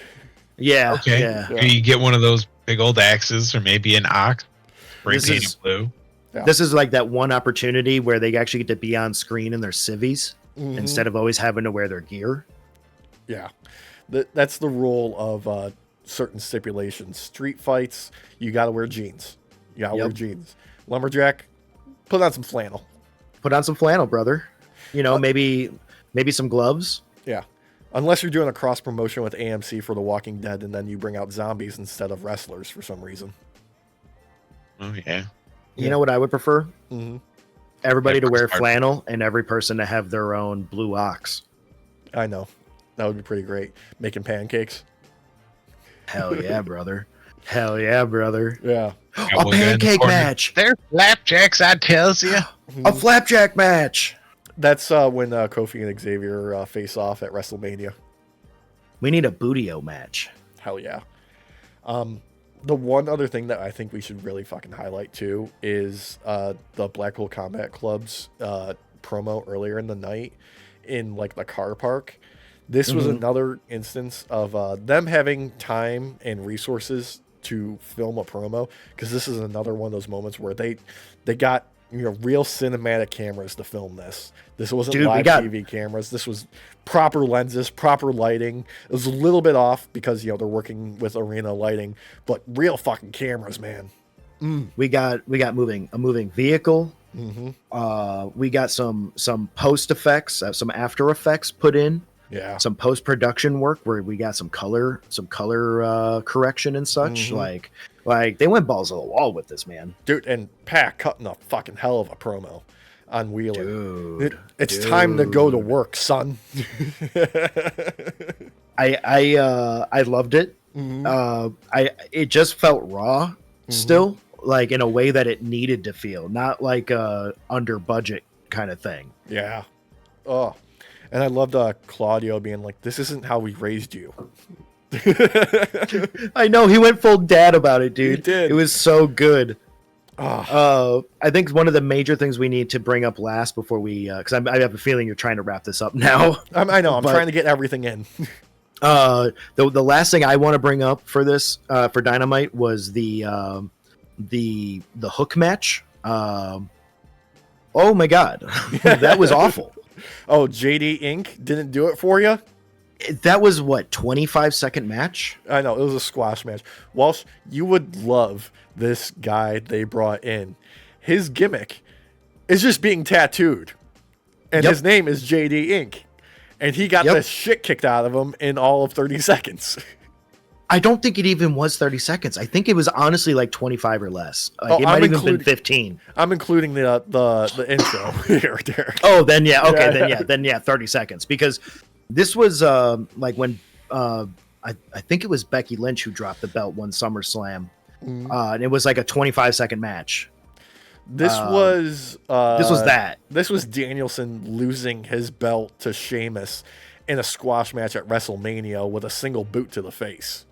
Yeah. Okay. Yeah. You get one of those big old axes or maybe an ox. Spray This painted is- blue. Yeah. This is like that one opportunity where they actually get to be on screen in their civvies instead of always having to wear their gear. Yeah. That's the rule of certain stipulations. Street fights, you got to wear jeans. You got to wear jeans. Lumberjack, put on some flannel. Put on some flannel, brother. You know, maybe some gloves. Yeah. Unless you're doing a cross promotion with AMC for The Walking Dead and then you bring out zombies instead of wrestlers for some reason. Oh yeah. You know what I would prefer? Mm-hmm. Everybody to wear flannel and every person to have their own blue ox. I know. That would be pretty great. Making pancakes. Hell yeah, brother. Hell yeah, brother. Yeah. A pancake match. They're flapjacks, I tells you. A flapjack match. That's when Kofi and Xavier face off at WrestleMania. We need a bootio match. Hell yeah. The one other thing that I think we should really fucking highlight too is the Blackpool Combat Club's promo earlier in the night in like the car park. This was another instance of them having time and resources to film a promo, because this is another one of those moments where they got real cinematic cameras to film this. This wasn't live TV cameras. This was proper lenses, proper lighting. It was a little bit off because they're working with arena lighting, but real fucking cameras, man. We got a moving vehicle. We got some post effects, some after effects put in. Yeah. some post-production work where we got some color correction and such. Like they went balls to the wall with this, man. Dude, and Pac cutting a fucking hell of a promo on Wheeler. Dude, It's time to go to work, son. I loved it. It just felt raw still, like in a way that it needed to feel, not like a under budget kind of thing. Yeah. Oh, and I loved Claudio being like, "This isn't how we raised you." I know, he went full dad about it, dude. He did. It was so good. Oh. I think one of the major things we need to bring up last before we, because I have a feeling you're trying to wrap this up now. I know. I'm trying to get everything in. The last thing I want to bring up for this for Dynamite was the hook match. Oh my god, that was awful. Oh, JD Inc. didn't do it for you? That was what, 25-second match? I know, it was a squash match. Walsh, you would love this guy they brought in. His gimmick is just being tattooed. And his name is JD Inc. And he got the shit kicked out of him in all of 30 seconds. I don't think it even was 30 seconds. I think it was honestly like 25 or less. It might even been 15. I'm including the intro here, Derek. Oh, then yeah. Okay, then 30 seconds. Because this was like when I think it was Becky Lynch who dropped the belt one SummerSlam. And it was like a 25-second match. This was that. This was Danielson losing his belt to Sheamus in a squash match at WrestleMania with a single boot to the face.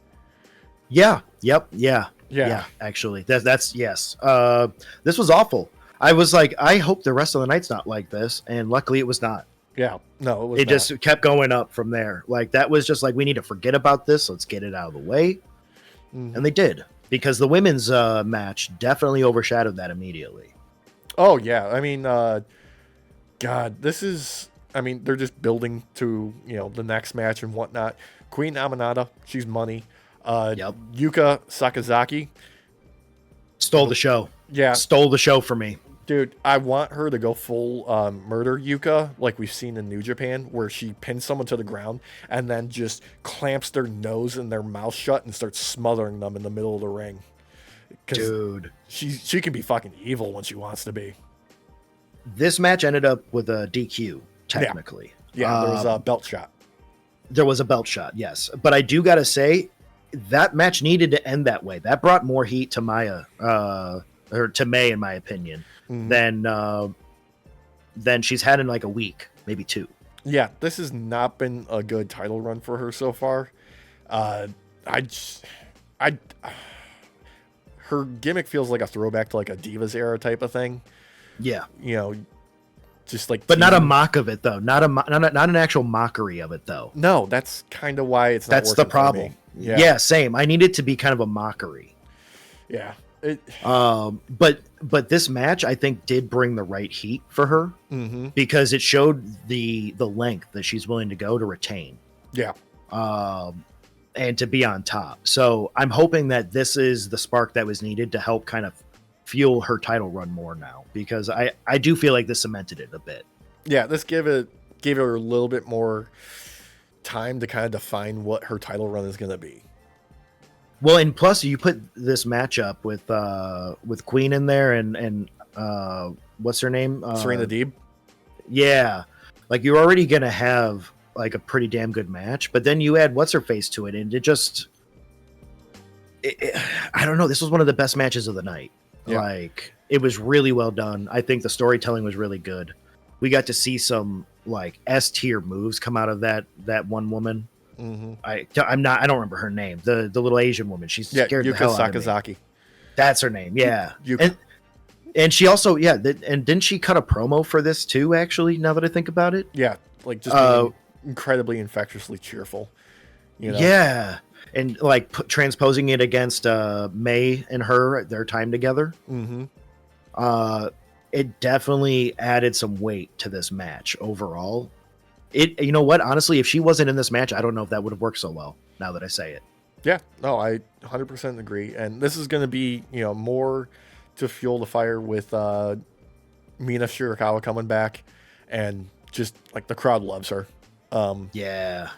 Yeah. Actually, that's yes. This was awful. I was like, I hope the rest of the night's not like this, and luckily it was not. Yeah, no, it was. It just kept going up from there. Like that was just like, we need to forget about this. Let's get it out of the way, and they did, because the women's match definitely overshadowed that immediately. Oh yeah, I mean, God, this is. I mean, they're just building to the next match and whatnot. Queen Aminata, she's money. Yuka Sakazaki stole the show. Yeah, stole the show for me. Dude, I want her to go full murder Yuka, like we've seen in New Japan, where she pins someone to the ground and then just clamps their nose and their mouth shut and starts smothering them in the middle of the ring. Dude, she can be fucking evil when she wants to be. This match ended up with a DQ, technically. Yeah, there was a belt shot. There was a belt shot, yes. But I do got to say, that match needed to end that way. That brought more heat to Maya, or to May, in my opinion, than she's had in like a week, maybe two. Yeah, this has not been a good title run for her so far. Her gimmick feels like a throwback to like a Divas era type of thing. Yeah, just like, but not a mock of it though. Not an actual mockery of it though. No, that's kind of why it's not. That's the problem. Yeah, same. I need it to be kind of a mockery. Yeah. But this match, I think, did bring the right heat for her, because it showed the length that she's willing to go to retain. Yeah. And to be on top. So I'm hoping that this is the spark that was needed to help kind of fuel her title run more now, because I do feel like this cemented it a bit. Yeah, this gave her a little bit more time to kind of define what her title run is going to be. Well, and plus you put this matchup with Queen in there and what's her name? Serena Deeb. Yeah, like you're already gonna have like a pretty damn good match, but then you add what's her face to it, and I don't know. This was one of the best matches of the night. Yeah. Like it was really well done. I think the storytelling was really good. We got to see some like S tier moves come out of that one woman. I don't remember her name. The little Asian woman. She's scared the hell out of me. That's her name. Yeah. And she also and didn't she cut a promo for this too? Actually, now that I think about it. Yeah, like just being incredibly infectiously cheerful. Yeah, and like transposing it against May and her, their time together. It definitely added some weight to this match overall. You know what? Honestly, if she wasn't in this match, I don't know if that would have worked so well, now that I say it. Yeah, no, I 100% agree. And this is going to be, more to fuel the fire with Mina Shirakawa coming back. And just, like, the crowd loves her. Yeah.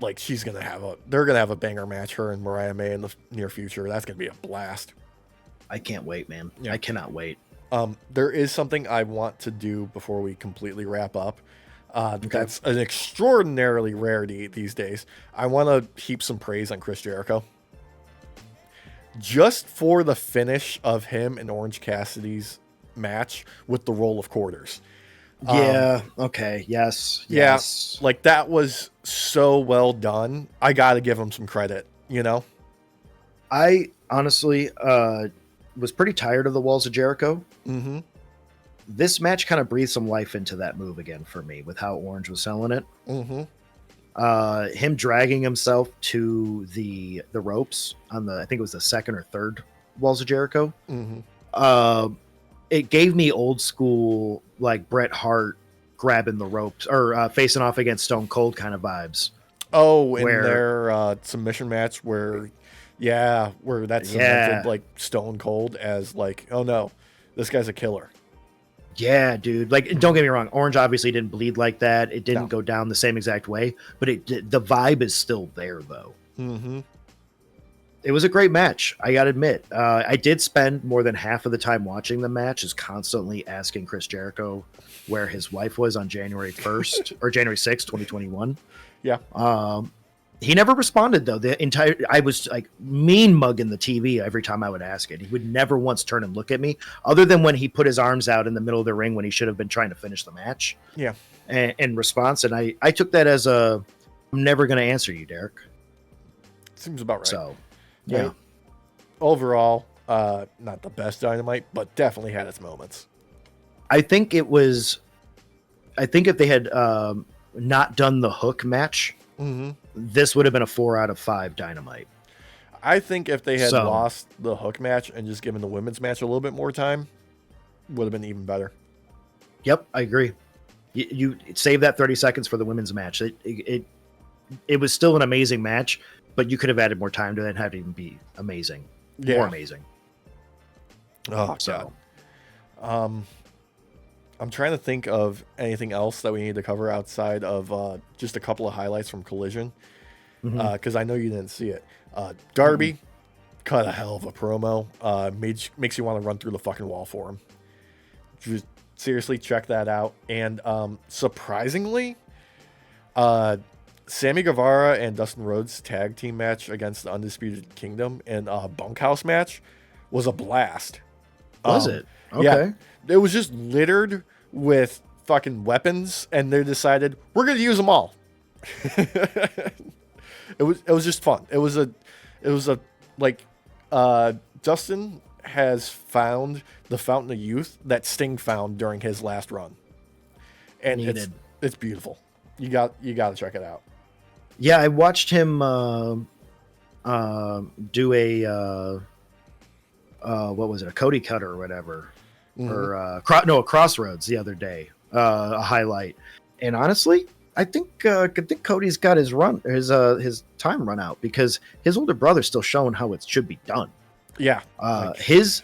Like they're gonna have a banger match, her and Mariah May, in the near future. That's gonna be a blast. I can't wait, man. Yeah. I cannot wait. There is something I want to do before we completely wrap up. That's an extraordinarily rarity these days. I want to heap some praise on Chris Jericho. Just for the finish of him and Orange Cassidy's match with the roll of quarters. Yeah. Okay. Yes. Yeah. Yes. Like, that was so well done. I got to give him some credit, you know? I honestly was pretty tired of the Walls of Jericho. Mm-hmm. This match kind of breathed some life into that move again for me with how Orange was selling it. Mm-hmm. Him dragging himself to the ropes on I think it was the second or third Walls of Jericho. Mm-hmm. It gave me old school, like Bret Hart grabbing the ropes or facing off against Stone Cold kind of vibes. Oh, in their submission match where that's cemented like Stone Cold as like, oh no, this guy's a killer. Yeah, dude. Like, don't get me wrong. Orange obviously didn't bleed like that. It didn't go down the same exact way, but the vibe is still there, though. Mm-hmm. It was a great match. I gotta admit. I did spend more than half of the time watching the match is constantly asking Chris Jericho where his wife was on January 1st or January 6th, 2021. Yeah. He never responded, though. I was like mean mugging the TV every time I would ask it. He would never once turn and look at me, other than when he put his arms out in the middle of the ring when he should have been trying to finish the match. Yeah. In response, and I took that as I'm never going to answer you, Derek. Seems about right. So, yeah. Right. Overall, not the best Dynamite, but definitely had its moments. I think if they had not done the Hook match, this would have been a 4 out of 5 Dynamite. I think if they had lost the Hook match and just given the women's match a little bit more time, would have been even better. Yep, I agree. You save that 30 seconds for the women's match. It was still an amazing match, but you could have added more time to it and had it even be amazing. Yeah. More amazing. Oh, so. God. I'm trying to think of anything else that we need to cover outside of just a couple of highlights from Collision, because I know you didn't see it. Darby cut a hell of a promo. Makes you want to run through the fucking wall for him. Just seriously, check that out. And surprisingly, Sammy Guevara and Dustin Rhodes' tag team match against the Undisputed Kingdom in a bunkhouse match was a blast. Was it? Okay. Yeah, it was just littered with fucking weapons, and they decided we're going to use them all. It was just fun. It was a Dustin has found the fountain of youth that Sting found during his last run, and it's beautiful. You got to check it out. Yeah, I watched him do a what was it, a Cody cutter or whatever, or a Crossroads the other day, a highlight. And honestly, I think Cody's got his time run out because his older brother's still showing how it should be done. Yeah, his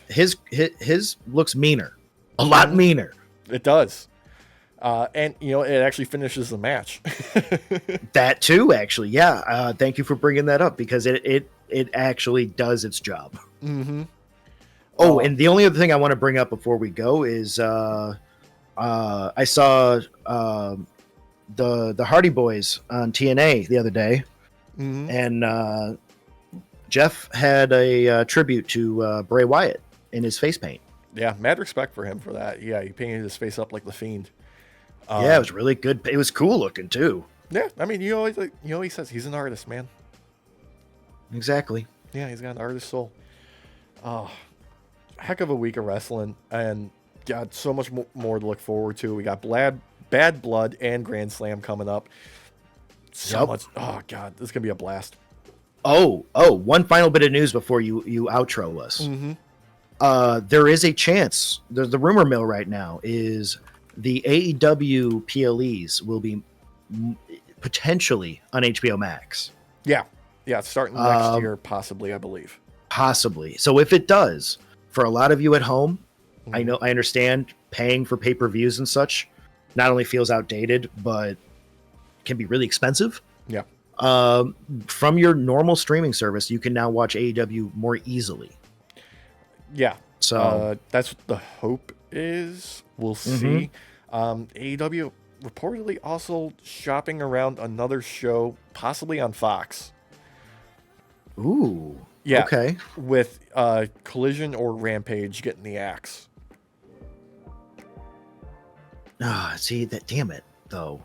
looks meaner, a lot meaner. It does. And it actually finishes the match. That too, actually. Yeah. Thank you for bringing that up because it actually does its job. Mm-hmm. Oh, and the only other thing I want to bring up before we go is I saw the Hardy Boys on TNA the other day, and Jeff had a tribute to Bray Wyatt in his face paint. Yeah, mad respect for him for that. Yeah, he painted his face up like the Fiend. Yeah, it was really good. It was cool looking too. Yeah, I mean, he says he's an artist, man. Exactly. Yeah, he's got an artist soul. Oh, heck of a week of wrestling, and got so much more to look forward to. We got Bad Blood and Grand Slam coming up. So much. Oh God, this is gonna be a blast. Oh! One final bit of news before you outro us. There is a chance. The rumor mill right now is the AEW PLEs will be potentially on HBO Max. Yeah, starting next year, possibly, I believe. Possibly. So if it does, for a lot of you at home, I understand paying for pay-per-views and such not only feels outdated, but can be really expensive. Yeah. From your normal streaming service, you can now watch AEW more easily. Yeah. So that's what the hope is. We'll see. AEW reportedly also shopping around another show, possibly on Fox. Ooh. Yeah. Okay. With Collision or Rampage getting the axe. See that? Damn it, though.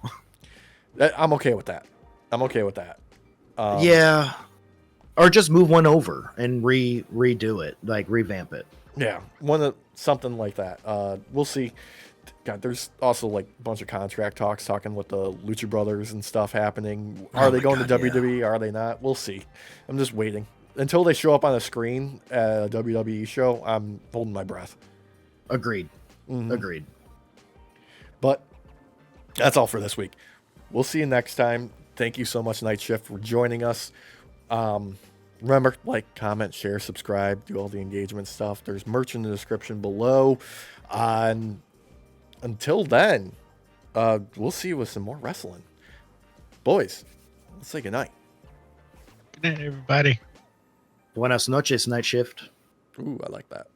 I'm okay with that. Yeah. Or just move one over and redo it, like revamp it. Yeah, something like that. We'll see. God, there's also like a bunch of contract talking with the Lucha Brothers and stuff happening. Are they going to WWE? Yeah. Are they not? We'll see. I'm just waiting until they show up on a screen at a WWE show. I'm holding my breath. Agreed. Agreed. But that's all for this week. We'll see you next time. Thank you so much, Night Shift, for joining us. Remember, like, comment, share, subscribe, do all the engagement stuff. There's merch in the description below. And until then, we'll see you with some more wrestling. Boys, let's say goodnight. Good night, everybody. Buenas noches, Night Shift. Ooh, I like that.